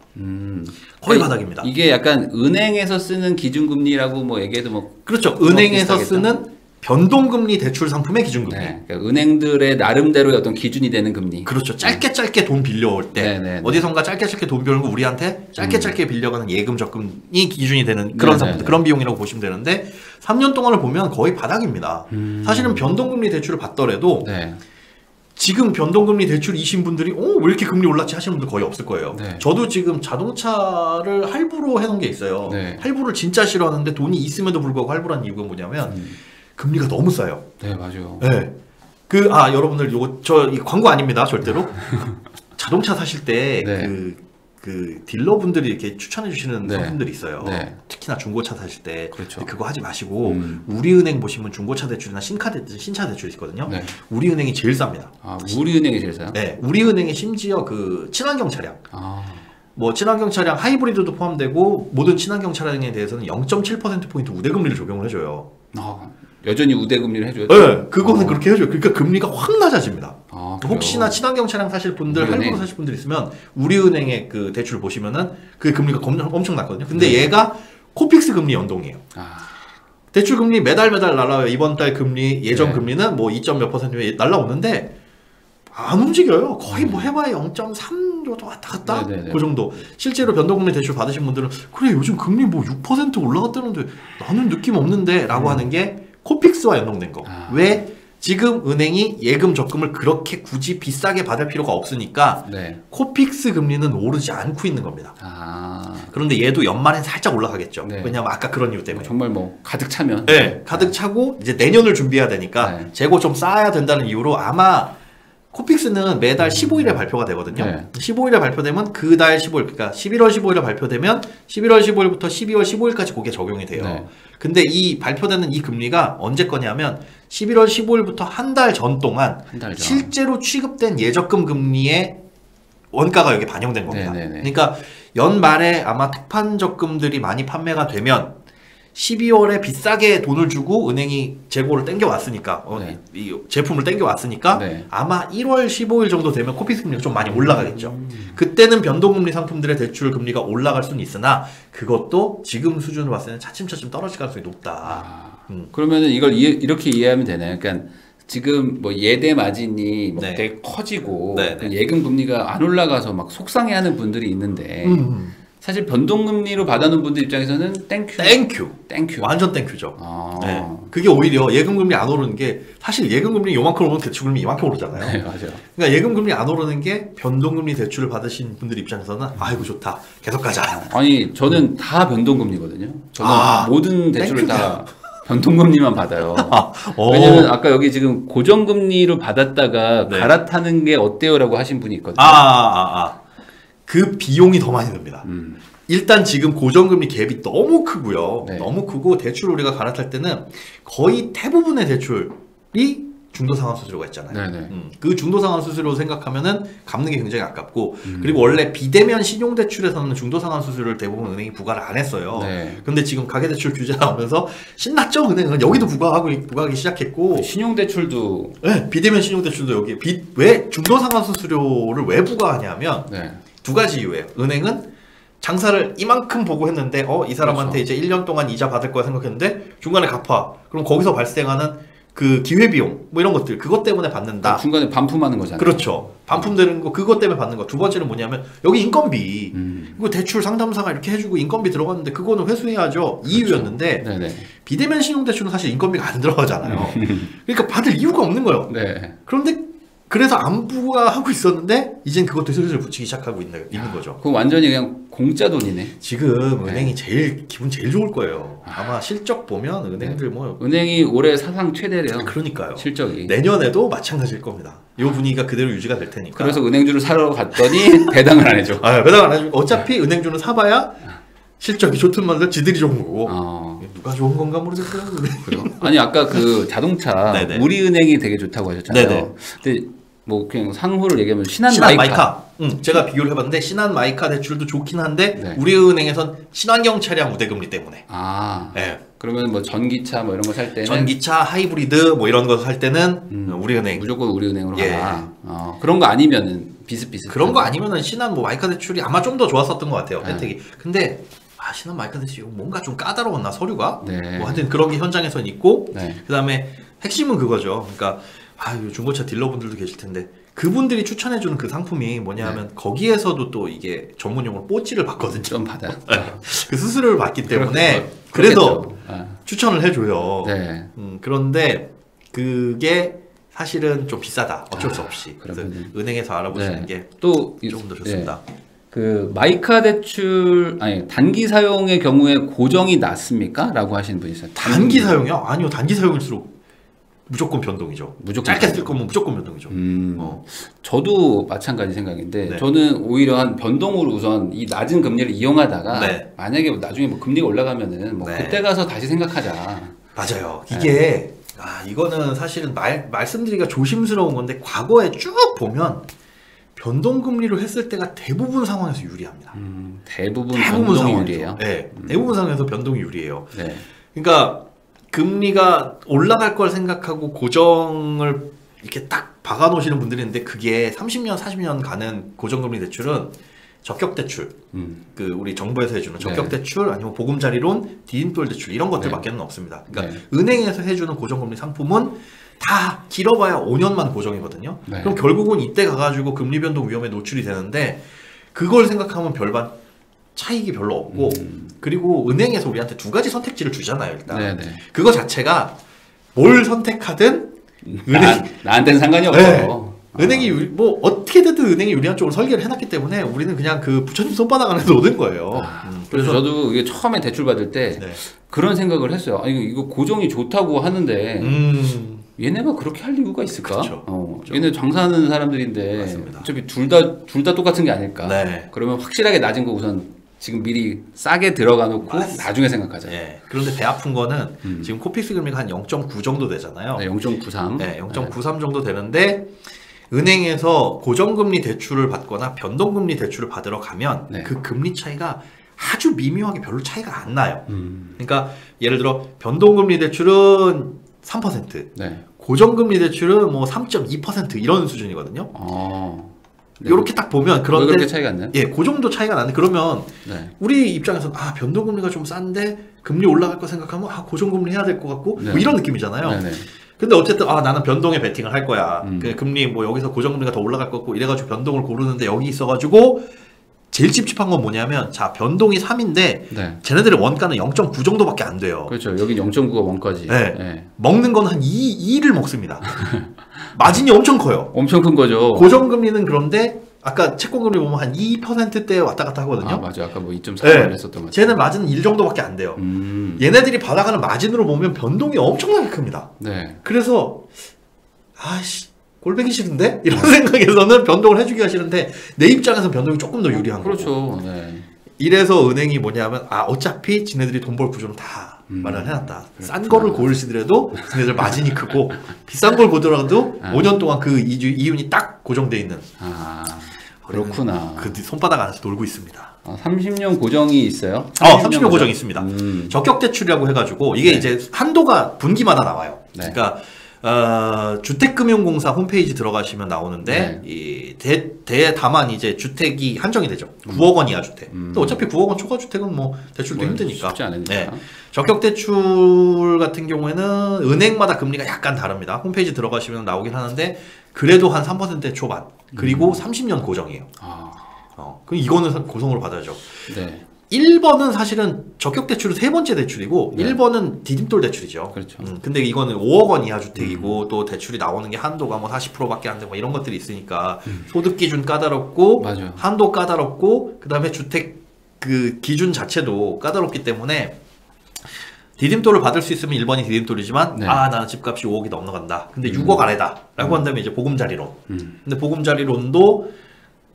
거의 바닥입니다. 이게 약간 은행에서 쓰는 기준금리라고 뭐 얘기해도 뭐 그렇죠. 은행에서 쓰는 변동금리 대출 상품의 기준금리. 네, 그러니까 은행들의 나름대로의 어떤 기준이 되는 금리. 그렇죠. 짧게 돈 빌려올 때 어디선가 짧게 돈 빌려오는 거 우리한테 짧게 빌려가는 예금 적금이 기준이 되는 그런 상품, 그런 비용이라고 보시면 되는데 3년 동안을 보면 거의 바닥입니다. 사실은 변동금리 대출을 받더라도 네. 지금 변동금리 대출이신 분들이 왜 이렇게 금리 올랐지 하시는 분들 거의 없을 거예요. 네. 저도 지금 자동차를 할부로 해놓은 게 있어요. 네. 할부를 진짜 싫어하는데 돈이 있음에도 불구하고 할부라는 이유가 뭐냐면 금리가 너무 싸요. 네, 맞아요. 네. 여러분들 이 광고 아닙니다, 절대로. 자동차 사실 때 그 딜러분들이 이렇게 추천해 주시는 상품들이 있어요. 네. 특히나 중고차 사실 때 그렇죠. 그거 하지 마시고 우리은행 보시면 중고차 대출이나 신차 대출이 있거든요. 네. 우리은행이 제일 쌉니다. 우리은행이 제일 싸요? 네, 우리은행이 심지어 그 친환경 차량. 뭐 친환경 차량 하이브리드도 포함되고 모든 친환경 차량에 대해서는 0.7%포인트 우대금리를 적용을 해줘요. 여전히 우대금리를 해줘요? 네, 그거는 그렇게 해줘요. 그러니까 금리가 확 낮아집니다. 혹시나 친환경 차량 사실 분들, 할부로 사실 분들 있으면 우리은행의 그 대출 보시면은 그 금리가 엄청 낮거든요. 근데 얘가 코픽스 금리 연동이에요. 대출 금리 매달 날라와요. 이번 달 금리, 예전 금리는 뭐 2몇% 날라오는데 안 움직여요. 거의 뭐 해봐야 0.3 정도 왔다 갔다 그 정도. 실제로 변동금리 대출 받으신 분들은 그래 요즘 금리 뭐 6% 올라갔다는데 나는 느낌 없는데 라고 하는 게 코픽스와 연동된 거. 왜? 지금 은행이 예금 적금을 그렇게 굳이 비싸게 받을 필요가 없으니까 코픽스 금리는 오르지 않고 있는 겁니다. 그런데 얘도 연말엔 살짝 올라가겠죠. 왜냐면 아까 그런 이유 때문에. 정말 뭐 가득 차면. 가득 차고 이제 내년을 준비해야 되니까 재고 좀 쌓아야 된다는 이유로 아마 코픽스는 매달 15일에 발표가 되거든요. 15일에 발표되면 그 달 15일, 그러니까 11월 15일에 발표되면 11월 15일부터 12월 15일까지 그게 적용이 돼요. 근데 이 발표되는 이 금리가 언제 거냐면 11월 15일부터 한 달 전 동안 실제로 취급된 예적금 금리의 원가가 여기 반영된 겁니다. 그러니까 연말에 아마 특판 적금들이 많이 판매가 되면 12월에 비싸게 돈을 주고 은행이 재고를 땡겨왔으니까 이 제품을 땡겨왔으니까 아마 1월 15일 정도 되면 코픽스 금리가 좀 많이 올라가겠죠. 그때는 변동금리 상품들의 대출 금리가 올라갈 수는 있으나 그것도 지금 수준으로 봤을 때는 차츰차츰 떨어질 가능성이 높다. 그러면은 이걸 이렇게 이해하면 되나요? 그러니까 지금 뭐 예대 마진이 뭐 되게 커지고 예금 금리가 안 올라가서 막 속상해하는 분들이 있는데 사실 변동금리로 받아놓은 분들 입장에서는 땡큐. 완전 땡큐죠. 그게 오히려 예금금리 안 오르는 게 사실 예금금리 요만큼 오르면 대출금리 이만큼 오르잖아요. 맞아요. 그러니까 예금금리 안 오르는 게 변동금리 대출을 받으신 분들 입장에서는 아이고 좋다. 계속 가자. 아니 저는 다 변동금리거든요. 저는 모든 대출을 다 변동금리만 받아요. 왜냐면 아까 여기 지금 고정금리로 받았다가 갈아타는 게 어때요? 라고 하신 분이 있거든요. 그 비용이 더 많이 듭니다. 일단 지금 고정금리 갭이 너무 크고요. 너무 크고 대출 우리가 갈아탈 때는 거의 대부분의 대출이 중도상환수수료가 있잖아요. 그 중도상환수수료 생각하면은 갚는 게 굉장히 아깝고 그리고 원래 비대면 신용대출에서는 중도상환수수료를 대부분 은행이 부과를 안 했어요. 근데 지금 가계대출 규제 나오면서 신났죠. 은행은 여기도 부과하기 시작했고 신용대출도 비대면 신용대출도 여기 왜 중도상환수수료를 왜 부과하냐면 두 가지 이유예요. 은행은 장사를 이만큼 보고 했는데 이 사람한테 이제 1년 동안 이자 받을 거야 생각했는데 중간에 갚아. 그럼 거기서 발생하는 그 기회비용 뭐 이런 것들 그것 때문에 받는다. 중간에 반품하는 거잖아요. 그렇죠. 반품되는 거 그것 때문에 받는 거. 두 번째는 뭐냐면 여기 인건비. 이거 대출 상담사가 이렇게 해주고 인건비 들어갔는데 그거는 회수해야죠. 이유였는데 비대면 신용대출은 사실 인건비가 안 들어가잖아요. 그러니까 받을 이유가 없는 거예요. 그런데 그래서 안 부과하고 있었는데 이젠 그것도 슬슬 붙이기 시작하고 있는 거죠. 그럼 완전히 그냥 공짜 돈이네. 지금 은행이 기분 제일 좋을 거예요. 아마 실적 보면 은행들 은행이 올해 사상 최대래요. 그러니까요. 실적이. 내년에도 마찬가지일 겁니다. 이 분위기가 그대로 유지가 될 테니까. 그래서 은행주를 사러 갔더니 배당을 안 해줘. 배당 안 해주고 어차피 은행주는 사봐야 실적이 좋든 말든 지들이 좋은 거고. 누가 좋은 건가 모르겠어요. 아니 아까 그 자동차 우리은행이 되게 좋다고 하셨잖아요. 근데 뭐 그냥 상호를 얘기하면 신한마이카. 제가 비교를 해봤는데 신한마이카 대출도 좋긴 한데 우리은행에선 친환경 차량 우대금리 때문에. 그러면 뭐 전기차 뭐 이런 거 살 때는 전기차 하이브리드 뭐 이런 거 살 때는 우리은행 무조건 우리은행으로 가라. 그런 거 아니면은 비슷비슷. 그런 거 아니면은 신한 뭐 마이카 대출이 아마 좀 더 좋았었던 것 같아요. 혜택이. 근데 신한 마이카 대출 뭔가 좀 까다로웠나 서류가? 뭐 하여튼 그런 게 현장에선 있고 그다음에 핵심은 그거죠. 그러니까 중고차 딜러분들도 계실 텐데 그분들이 추천해주는 그 상품이 뭐냐 하면 거기에서도 또 이게 전문용어로 뽀찌를 받거든요. 좀 받아요. 그 수수료를 받기 때문에 그래서 추천을 해줘요. 그런데 그게 사실은 좀 비싸다. 어쩔 수 없이. 그래서 은행에서 알아보시는 게 또 조금 더 좋습니다. 그 마이카 대출 단기 사용의 경우에 고정이 낮습니까? 라고 하시는 분이 있어요. 단기 사용이요? 아니요. 단기 사용일수록 무조건 변동이죠. 짧게 쓸 거면 무조건 변동이죠. 저도 마찬가지 생각인데 저는 오히려 한 변동으로 우선 이 낮은 금리를 이용하다가 만약에 나중에 뭐 금리가 올라가면은 뭐 그때 가서 다시 생각하자. 맞아요. 이게 이거는 사실은 말씀드리기가 조심스러운 건데 과거에 쭉 보면 변동금리로 했을 때가 대부분 상황에서 유리합니다. 대부분 변동이 유리해요? 대부분 상황에서 변동이 유리해요. 그러니까 금리가 올라갈 걸 생각하고 고정을 이렇게 딱 박아 놓으시는 분들이 있는데 그게 30년, 40년 가는 고정금리 대출은 적격대출, 그 우리 정부에서 해주는 적격대출 아니면 보금자리론, 디딤돌 대출 이런 것들밖에는 없습니다. 그러니까 은행에서 해주는 고정금리 상품은 다 길어봐야 5년만 고정이거든요. 네. 그럼 결국은 이때 가가지고 금리 변동 위험에 노출이 되는데 그걸 생각하면 별반 차익이 별로 없고 그리고 은행에서 우리한테 두 가지 선택지를 주잖아요. 일단 네네. 그거 자체가 뭘 선택하든 나한테는 상관이 없어. 네. 은행이 뭐 어떻게 됐든 은행이 유리한 쪽으로 설계를 해놨기 때문에 우리는 그냥 그 부처님 손바닥 안에 놓는 거예요. 그래서 저도 이게 처음에 대출 받을 때 네. 그런 생각을 했어요. 아, 이거 고정이 좋다고 하는데 얘네가 그렇게 할 이유가 있을까? 그렇죠. 얘네 장사하는 사람들인데 맞습니다. 어차피 둘 다 똑같은 게 아닐까? 네. 그러면 확실하게 낮은 거 우선 지금 미리 싸게 들어가 놓고 나중에 생각하자. 네. 그런데 배 아픈 거는 지금 코픽스 금리가 한 0.9 정도 되잖아요. 네, 0.93. 네, 0.93 정도 되는데 은행에서 고정금리 대출을 받거나 변동금리 대출을 받으러 가면 네. 그 금리 차이가 아주 미묘하게 별로 차이가 안 나요. 그러니까 예를 들어 변동금리 대출은 3%, 네. 고정금리 대출은 뭐 3.2% 이런 수준이거든요. 네. 이렇게 딱 보면 그런데 그렇게 차이가 안 나요? 예, 그 정도 차이가 나는데 그러면 네. 우리 입장에서는 변동금리가 좀 싼데 금리 올라갈 거 생각하면 고정금리 해야 될 것 같고 네. 뭐 이런 느낌이잖아요. 네네. 근데 어쨌든 나는 변동에 베팅을 할 거야. 그 금리 뭐 여기서 고정금리가 더 올라갈 것 같고 이래가지고 변동을 고르는데 여기 있어가지고 제일 찝찝한 건 뭐냐면 자 변동이 3인데 네. 쟤네들의 원가는 0.9 정도밖에 안 돼요. 그렇죠. 여기 0.9가 원가지. 네. 네. 먹는 건 한 2를 먹습니다. 마진이 엄청 커요. 엄청 큰 거죠. 고정금리는 그런데 아까 채권금리 보면 한 2%대 왔다 갔다 하거든요. 맞아. 아까 뭐 2.4 했었던 거. 쟤는 마진은 1 정도밖에 안 돼요. 얘네들이 받아가는 마진으로 보면 변동이 엄청나게 큽니다. 네. 그래서 꼴보기 싫은데? 이런 생각에서는 변동을 해주기가 싫은데 내 입장에서 변동이 조금 더 유리한 거고. 그렇죠. 네. 이래서 은행이 뭐냐면 어차피 지네들이 돈 벌 구조는 다 마련을 해놨다. 싼 거를 고르시더라도 지네들 마진이 크고 비싼 걸 고르더라도 5년 동안 그 이윤이 딱 고정돼 있는. 그렇구나. 그 손바닥 안에서 놀고 있습니다. 30년 고정이 있어요? 30년 고정이 있습니다. 적격대출이라고 해가지고 이게 네. 이제 한도가 분기마다 나와요. 네. 그러니까 주택금융공사 홈페이지 들어가시면 나오는데 네. 다만 이제 주택이 한정이 되죠. 9억 원 이하 주택. 또 어차피 9억 원 초과 주택은 뭐 대출도 힘드니까. 쉽지 않으니까. 네. 적격 대출 같은 경우에는 은행마다 금리가 약간 다릅니다. 홈페이지 들어가시면 나오긴 하는데 그래도 한 3% 초반. 그리고 30년 고정이에요. 그럼 이거는 고성으로 받아야죠. 네. 1번은 사실은 적격 대출은 세 번째 대출이고 네. 1번은 디딤돌 대출이죠. 그렇죠. 근데 이거는 5억 원 이하 주택이고 또 대출이 나오는 게 한도가 뭐 40%밖에 안 되고 뭐 이런 것들이 있으니까 소득 기준 까다롭고 맞아요. 한도 까다롭고 그다음에 주택 그 기준 자체도 까다롭기 때문에 디딤돌을 받을 수 있으면 1번이 디딤돌이지만 네. 나는 집값이 5억이 넘어간다. 근데 6억 아래다. 라고 한다면 이제 보금자리론. 근데 보금자리론도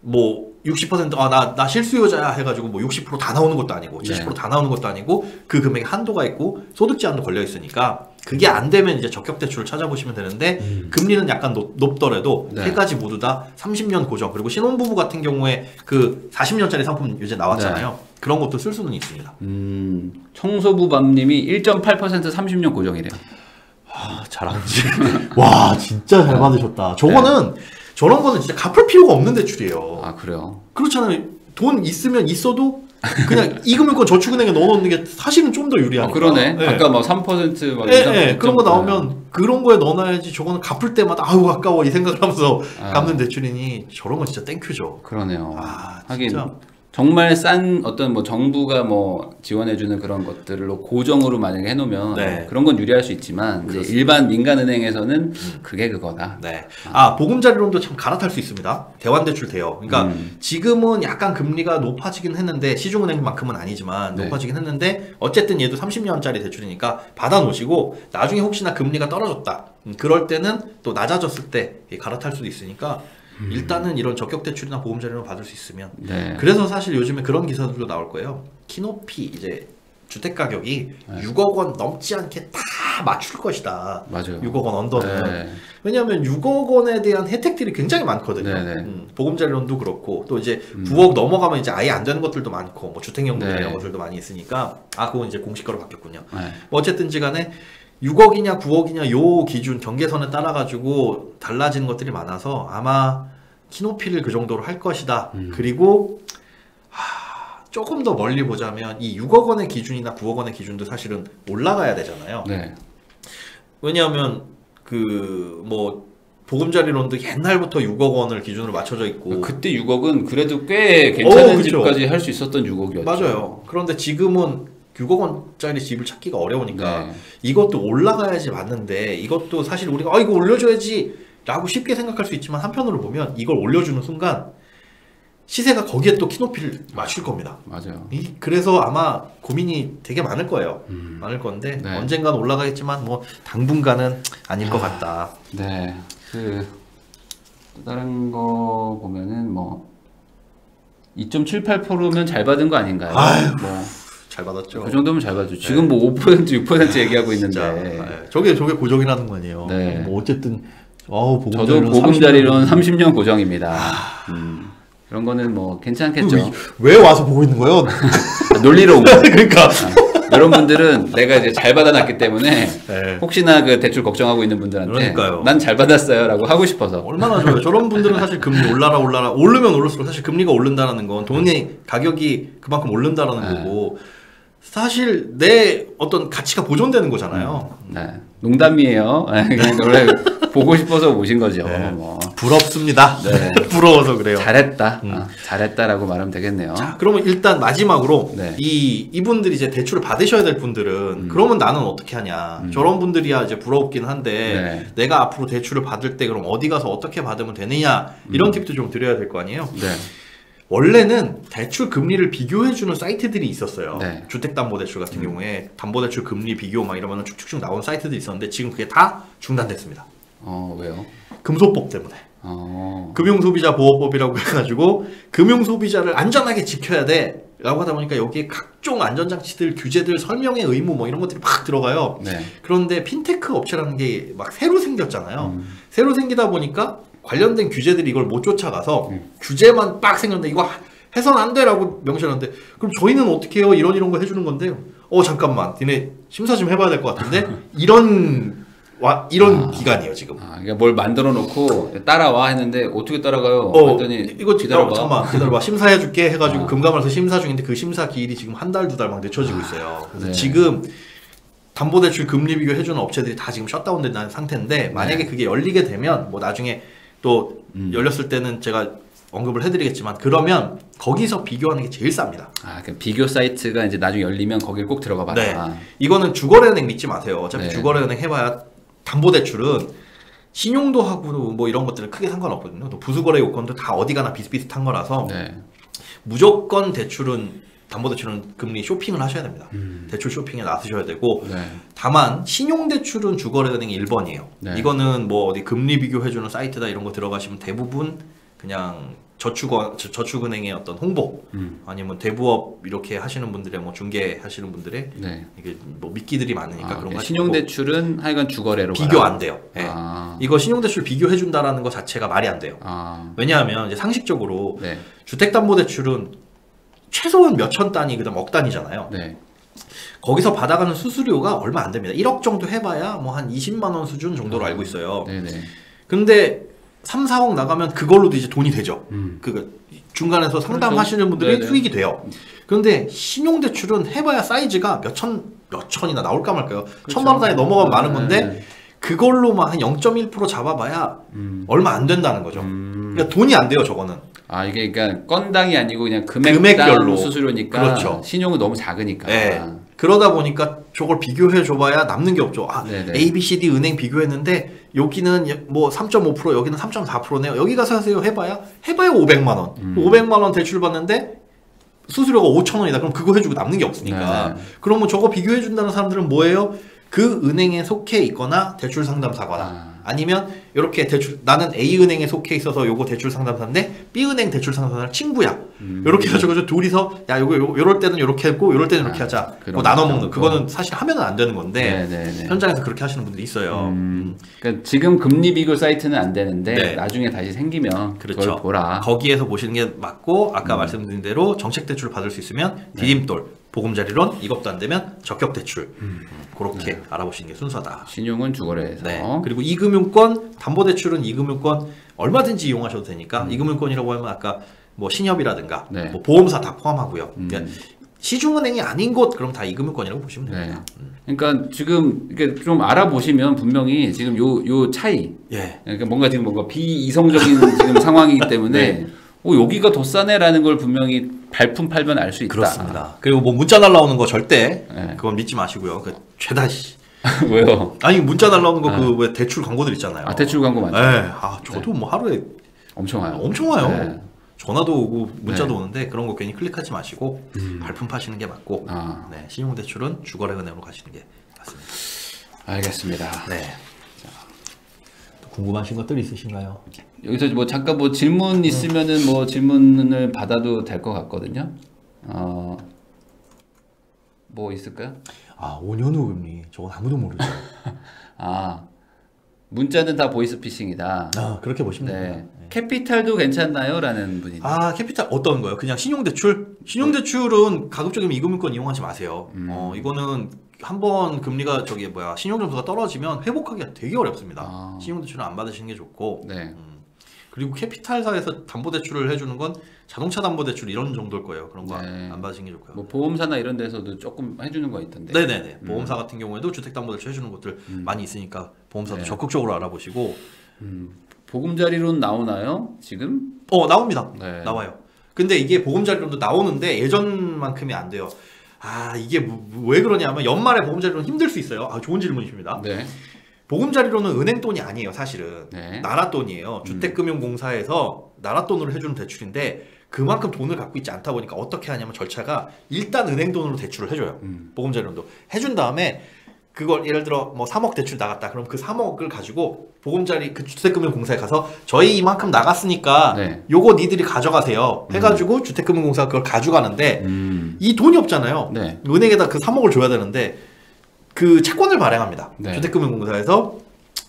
뭐 60% 나 실수요자야 해가지고 뭐 60% 다 나오는 것도 아니고 70% 네. 다 나오는 것도 아니고 그 금액에 한도가 있고 소득 제한도 걸려 있으니까 그게 안 되면 이제 적격 대출을 찾아보시면 되는데 금리는 약간 높더라도 네. 세 가지 모두 다 30년 고정 그리고 신혼부부 같은 경우에 그 40년짜리 상품 요새 나왔잖아요. 네. 그런 것도 쓸 수는 있습니다. 청소부밤님이 1.8% 30년 고정이래요. 잘하는지. 와 진짜 잘 받으셨다. 저거는 네. 저런 거는 진짜 갚을 필요가 없는 대출이에요. 그래요? 그렇잖아요. 돈 있으면 있어도 그냥 이금융권 저축은행에 넣어놓는 게 사실은 좀 더 유리하니까. 그러네. 네. 아까 막 3% 막 네, 그런 거 나오면 그런 거에 넣어놔야지. 저거는 갚을 때마다 아까워 이 생각을 하면서 갚는 대출이니 저런 건 진짜 땡큐죠. 그러네요. 하긴 진짜. 정말 싼 어떤 뭐 정부가 뭐 지원해주는 그런 것들로 고정으로 만약에 해놓으면 네. 그런 건 유리할 수 있지만 이제 일반 민간은행에서는 그게 그거다. 네. 보금자리론도 참 갈아탈 수 있습니다. 대환대출 돼요. 그러니까 지금은 약간 금리가 높아지긴 했는데 시중은행만큼은 아니지만 네. 높아지긴 했는데 어쨌든 얘도 30년짜리 대출이니까 받아놓으시고 나중에 혹시나 금리가 떨어졌다. 그럴 때는 또 낮아졌을 때 갈아탈 수도 있으니까 일단은 이런 적격 대출이나 보금자리론 받을 수 있으면 네. 그래서 사실 요즘에 그런 기사들도 나올 거예요. 키높이 이제 주택 가격이 네. 6억 원 넘지 않게 다 맞출 것이다. 맞아요. 6억 원 언더는 네. 왜냐하면 6억 원에 대한 혜택들이 굉장히 많거든요. 보금자리론도 그렇고 또 이제 9억 넘어가면 이제 아예 안 되는 것들도 많고 뭐 주택연금 네. 이런 것들도 많이 있으니까 그건 이제 공시가로 바뀌었군요. 네. 뭐 어쨌든지간에 6억이냐 9억이냐 요 기준 경계선에 따라 가지고 달라지는 것들이 많아서 아마 키높이를 그 정도로 할 것이다. 그리고 조금 더 멀리 보자면 이 6억 원의 기준이나 9억 원의 기준도 사실은 올라가야 되잖아요. 네. 왜냐하면 그 뭐 보금자리론도 옛날부터 6억 원을 기준으로 맞춰져 있고 그때 6억은 그래도 꽤 괜찮은 집까지 할 수 있었던 6억이었죠. 맞아요. 그런데 지금은 6억 원짜리 집을 찾기가 어려우니까 네. 이것도 올라가야지 맞는데 이것도 사실 우리가 이거 올려줘야지 라고 쉽게 생각할 수 있지만 한편으로 보면 이걸 올려주는 순간 시세가 거기에 또 키높이를 맞출 겁니다. 맞아요. 그래서 아마 고민이 되게 많을 거예요. 많을 건데 네. 언젠간 올라가겠지만 뭐 당분간은 아닐 것 같다. 네. 또 다른 거 보면은 뭐 2.78%면 잘 받은 거 아닌가요? 뭐 잘 받았죠. 그 정도면 잘 받죠. 지금 네. 뭐 5%, 6% 얘기하고 있는데. 네. 저게 고정이라는 거 아니에요. 네. 뭐 어쨌든 저도 보금자리론 30년 고정입니다. 그런 거는 뭐 괜찮겠죠. 왜 와서 보고 있는 거예요? 논리로 온 거예요. 그러니까. 여러분들은 내가 이제 잘 받아놨기 때문에 네. 혹시나 그 대출 걱정하고 있는 분들한테 난 잘 받았어요 라고 하고 싶어서. 얼마나 좋아요. 저런 분들은 사실 금리 올라라 오르면 오를수록 사실 금리가 오른다는 건 돈의 가격이 그만큼 오른다는 거고 사실 내 어떤 가치가 보존되는 거잖아요. 네. 농담이에요. 그냥 원래 보고 싶어서 오신 거죠. 네. 뭐. 부럽습니다. 네. 부러워서 그래요. 잘했다. 잘했다라고 말하면 되겠네요. 자, 그러면 일단 마지막으로 네. 이분들이 이제 대출을 받으셔야 될 분들은 그러면 나는 어떻게 하냐. 저런 분들이야 이제 부럽긴 한데 네. 내가 앞으로 대출을 받을 때 그럼 어디 가서 어떻게 받으면 되느냐 이런 팁도 좀 드려야 될 거 아니에요. 네. 원래는 대출 금리를 비교해주는 사이트들이 있었어요. 네. 주택담보대출 같은 경우에 담보대출 금리 비교 막 이러면 쭉쭉쭉 나온 사이트들이 있었는데 지금 그게 다 중단됐습니다. 왜요? 금소법 때문에. 금융소비자보호법이라고 해가지고 금융소비자를 안전하게 지켜야 돼 라고 하다 보니까 여기에 각종 안전장치들, 규제들, 설명의 의무 뭐 이런 것들이 막 들어가요. 네. 그런데 핀테크 업체라는 게 막 새로 생겼잖아요. 새로 생기다 보니까 관련된 규제들이 이걸 못 쫓아가서 규제만 빡 생겼는데 이거 해서는 안 돼라고 명시하는데 그럼 저희는 어떻게 해요? 이런 거 해주는 건데 잠깐만 니네 심사 좀 해봐야 될 것 같은데 이런 기간이에요 지금. 그러니까 뭘 만들어 놓고 따라와 했는데 어떻게 따라가요? 했더니 이거 기다려봐. 잠깐만 기다려봐. 심사해줄게 해가지고 금감원에서 심사 중인데 그 심사 기일이 지금 한 달, 2달 막 늦춰지고 있어요. 그래서 네. 지금 담보대출 금리 비교 해주는 업체들이 다 지금 셧다운된 상태인데 만약에 그게 열리게 되면 뭐 나중에 또 열렸을 때는 제가 언급을 해드리겠지만 그러면 거기서 비교하는 게 제일 쌉니다. 그 비교 사이트가 이제 나중에 열리면 거길 꼭 들어가 봐라. 네. 이거는 주거래은행 믿지 마세요. 어차피 네. 주거래은행 해봐야 담보대출은 신용도 하고 뭐 이런 것들은 크게 상관없거든요. 또 부수거래 요건도 다 어디 가나 비슷비슷한 거라서 네. 무조건 담보대출은 금리 쇼핑을 하셔야 됩니다. 대출 쇼핑에 나서셔야 되고 네. 다만 신용대출은 주거래은행이 1번이에요. 네. 이거는 뭐 어디 금리 비교해주는 사이트다 이런 거 들어가시면 대부분 그냥 저축은행의 어떤 홍보 아니면 대부업 이렇게 하시는 분들의 뭐 중개하시는 분들의 네. 이게 뭐 미끼들이 많으니까 그런 거 신용대출은 하여간 주거래로 비교 안 돼요. 네. 이거 신용대출 비교해준다라는 것 자체가 말이 안 돼요. 왜냐하면 이제 상식적으로 네. 주택담보대출은 최소한 몇천 단위 그다음 억 단위잖아요. 네. 거기서 받아가는 수수료가 얼마 안 됩니다. 1억 정도 해봐야 뭐 한 20만 원 수준 정도로 알고 있어요. 네네. 근데 3, 4억 나가면 그걸로도 이제 돈이 되죠. 그 중간에서 상담하시는 분들이 네네. 수익이 돼요. 그런데 신용대출은 해봐야 사이즈가 몇 천이나 나올까 말까요. 그렇죠. 1000만 원 단위 넘어가면 많은 건데 그걸로만 한 0.1% 잡아봐야 얼마 안 된다는 거죠. 그러니까 돈이 안 돼요, 저거는. 이게 그러니까 건당이 아니고 그냥 금액별로 수수료니까 그렇죠. 신용은 너무 작으니까. 네. 그러다 보니까 저걸 비교해 줘봐야 남는 게 없죠. A, B, C, D 은행 비교했는데 여기는 뭐 3.5% 여기는 3.4%네요. 여기 가서 하세요. 해봐야 500만 원. 500만 원 대출 받는데 수수료가 5천 원이다. 그럼 그거 해주고 남는 게 없으니까. 그러면 저거 비교해 준다는 사람들은 뭐예요? 그 은행에 속해 있거나 대출 상담사거나 아니면 이렇게 나는 A은행에 속해 있어서 요거 대출 상담사인데 B은행 대출 상담사는 친구야. 이렇게 해가지고 둘이서 야 요럴 때는 요렇게 했고 요럴 때는 이렇게 하자. 뭐 나눠 먹는 그거는 사실 하면은 안 되는 건데 네네네. 현장에서 그렇게 하시는 분들이 있어요. 그러니까 지금 금리 비교 사이트는 안 되는데 네. 나중에 다시 생기면 그렇죠. 그걸 보라. 거기에서 보시는 게 맞고 아까 말씀드린 대로 정책 대출을 받을 수 있으면 디딤돌 보금자리론 이것도 안 되면 적격 대출 그렇게 네. 알아보시는 게 순서다. 신용은 주거래에서. 네. 그리고 이금융권, 담보대출은 이금융권 얼마든지 이용하셔도 되니까 이금융권이라고 하면 아까 뭐 신협이라든가 네. 뭐 보험사 다 포함하고요. 그러니까 시중은행이 아닌 곳 그럼 다 이금융권이라고 보시면 됩니다. 그러니까 지금 이렇게 좀 알아보시면 분명히 지금 요 차이, 그러니까 뭔가 비이성적인 지금 상황이기 때문에 여기가 더 싸네라는 걸 분명히 발품 팔면 알 수 있다. 그렇습니다. 그리고 뭐 문자 날라오는 거 절대 그건 믿지 마시고요. 그 죄다 왜요? 아니 문자 날라오는 거 그 왜 대출 광고들 있잖아요. 대출 광고 많죠. 저도 뭐 하루에 엄청 와요. 엄청 와요. 전화도 오고 문자도 오는데 그런 거 괜히 클릭하지 마시고 발품 파시는 게 맞고 신용대출은 주거래은행으로 가시는 게 맞습니다. 알겠습니다. 네. 자, 또 궁금하신 것들 있으신가요? 여기서 뭐 잠깐 뭐 질문 있으면은 뭐 질문을 받아도 될 것 같거든요. 뭐 있을까요? 5년 후 금리 저건 아무도 모르죠. 문자는 다 보이스피싱이다. 그렇게 보시면 됩니다. 캐피탈도 괜찮나요? 라는 분이. 캐피탈 어떤 거요? 그냥 신용대출? 신용대출은 가급적이면 이금융권 이용하지 마세요. 이거는 한번 금리가 신용점수가 떨어지면 회복하기가 되게 어렵습니다. 신용대출은 안 받으시는 게 좋고. 그리고 캐피탈사에서 담보대출을 해주는 건 자동차 담보대출 이런 정도일 거예요. 그런 거 안 받으시는 게 좋고요. 뭐 보험사나 이런 데서도 조금 해주는 거 있던데. 네네네. 보험사 같은 경우에도 주택담보대출 해주는 것들 많이 있으니까 보험사도 적극적으로 알아보시고. 보금자리론 나오나요? 지금? 나옵니다. 나와요. 근데 이게 보금자리론도 나오는데 예전만큼이 안 돼요. 이게 왜 그러냐면 연말에 보금자리론 힘들 수 있어요. 좋은 질문이십니다. 보금자리론은 은행 돈이 아니에요, 사실은. 나라 돈이에요. 주택금융공사에서 나라 돈으로 해주는 대출인데 그만큼 돈을 갖고 있지 않다 보니까 어떻게 하냐면 절차가 일단 은행 돈으로 대출을 해줘요. 보금자리론도. 해준 다음에 그걸 예를 들어 뭐 3억 대출 나갔다. 그럼 그 3억을 가지고 보금자리 그 주택금융공사에 가서 저희 이만큼 나갔으니까 요거 니들이 가져가세요. 해가지고 주택금융공사가 그걸 가져가는데 이 돈이 없잖아요. 은행에다 그 3억을 줘야 되는데 그 채권을 발행합니다. 주택금융공사에서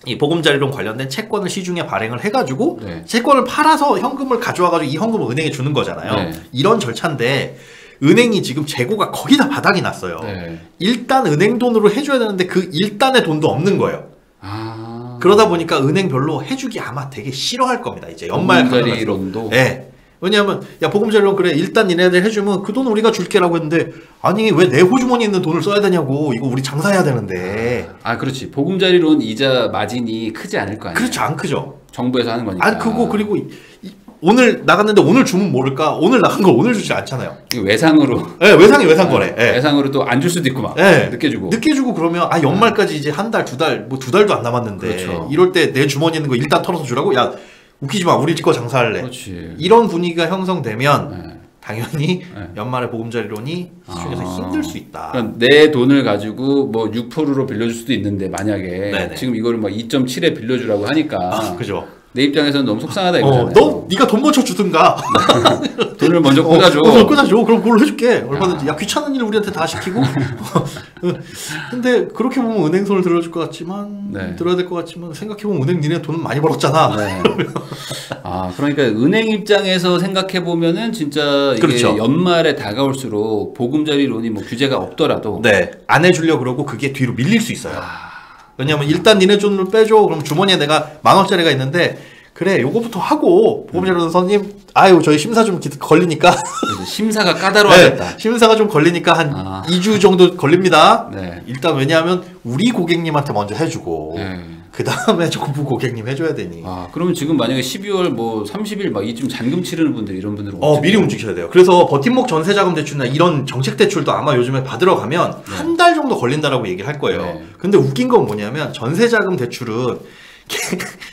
이 보금자리론 관련된 채권을 시중에 발행을 해가지고 채권을 팔아서 현금을 가져와가지고 이 현금을 은행에 주는 거잖아요. 이런 절차인데 은행이 지금 재고가 거의 다 바닥이 났어요. 일단 은행 돈으로 해줘야 되는데 그 일단의 돈도 없는 거예요. 그러다 보니까 은행 별로 해주기 아마 되게 싫어할 겁니다. 이제 연말 보금자리론도. 왜냐하면 보금자리론 그래 일단 니네들 해주면 그 돈 우리가 줄게라고 했는데 아니 왜 내 호주머니에 있는 돈을 써야 되냐고 이거 우리 장사해야 되는데. 그렇지. 보금자리론 이자 마진이 크지 않을 거 아니에요. 그렇죠. 안 크죠. 정부에서 하는 거니까. 크고 그리고 오늘 나갔는데 오늘 주면 모를까? 오늘 나간 걸 오늘 주지 않잖아요. 외상으로. 외상 거래. 외상으로 또 안 줄 수도 있고 막. 늦게 주고 그러면 연말까지 이제 한 달, 두 달, 뭐 2달도 안 남았는데 이럴 때 내 주머니에 있는 거 일단 털어서 주라고? 야 웃기지 마. 우리 거 장사할래. 그렇지. 이런 분위기가 형성되면 당연히 연말에 보금자리론이 시중에서 힘들 수 있다. 그러니까 내 돈을 가지고 뭐 6%로 빌려줄 수도 있는데 만약에 지금 이거를 막 2.7에 빌려주라고 하니까. 그죠. 내 입장에서는 너무 속상하다 이거잖아요. 네가 돈 먼저 주든가. 돈을 먼저 꽂아줘. 그럼 그걸로 해줄게. 얼마든지. 귀찮은 일 우리한테 다 시키고. 근데 그렇게 보면 은행 손을 들어줄 것 같지만 들어야 될 것 같지만 생각해보면 은행 니네 돈은 많이 벌었잖아. 그러니까 은행 입장에서 생각해보면은 진짜 이게 연말에 다가올수록 보금자리론이 뭐 규제가 없더라도 안 해주려고 그러고 그게 뒤로 밀릴 수 있어요. 왜냐면 일단 니네 돈을 빼줘. 그럼 주머니에 내가 10,000원짜리가 있는데 그래 요거부터 하고 보금자리론 선생님 저희 심사 좀 걸리니까 심사가 까다로워졌다. 심사가 좀 걸리니까 한 2주 정도 걸립니다. 일단 왜냐하면 우리 고객님한테 먼저 해주고 그 다음에 정부 고객님 해줘야 되니. 그러면 지금 만약에 12월 뭐 30일 막 이쯤 잔금 치르는 분들 이런 분들은 미리 움직여야 돼요. 그래서 버팀목 전세자금 대출이나 이런 정책 대출도 아마 요즘에 받으러 가면 한 달 정도 걸린다라고 얘기를 할 거예요. 근데 웃긴 건 뭐냐면 전세자금 대출은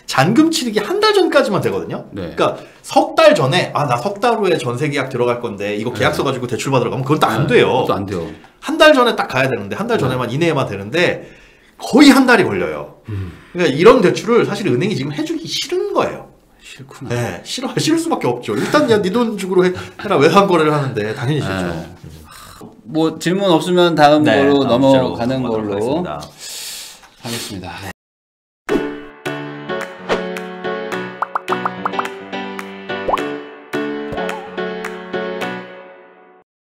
잔금 치르기 한 달 전까지만 되거든요. 그러니까 석 달 전에 나 석 달 후에 전세 계약 들어갈 건데 이거 계약서 가지고 대출 받으러 가면 그건 딱 안 돼요. 그것도 안 돼요. 한 달 전에 딱 가야 되는데 한 달 전에만 이내에만 되는데 거의 한 달이 걸려요. 그러니까 이런 대출을 사실 은행이 지금 해주기 싫은 거예요. 싫구나. 싫을 수밖에 없죠. 일단 네 돈 주고 해라 외상 거래를 하는데 당연히 싫죠. 뭐 질문 없으면 다음 거로 넘어가는 걸로 하겠습니다.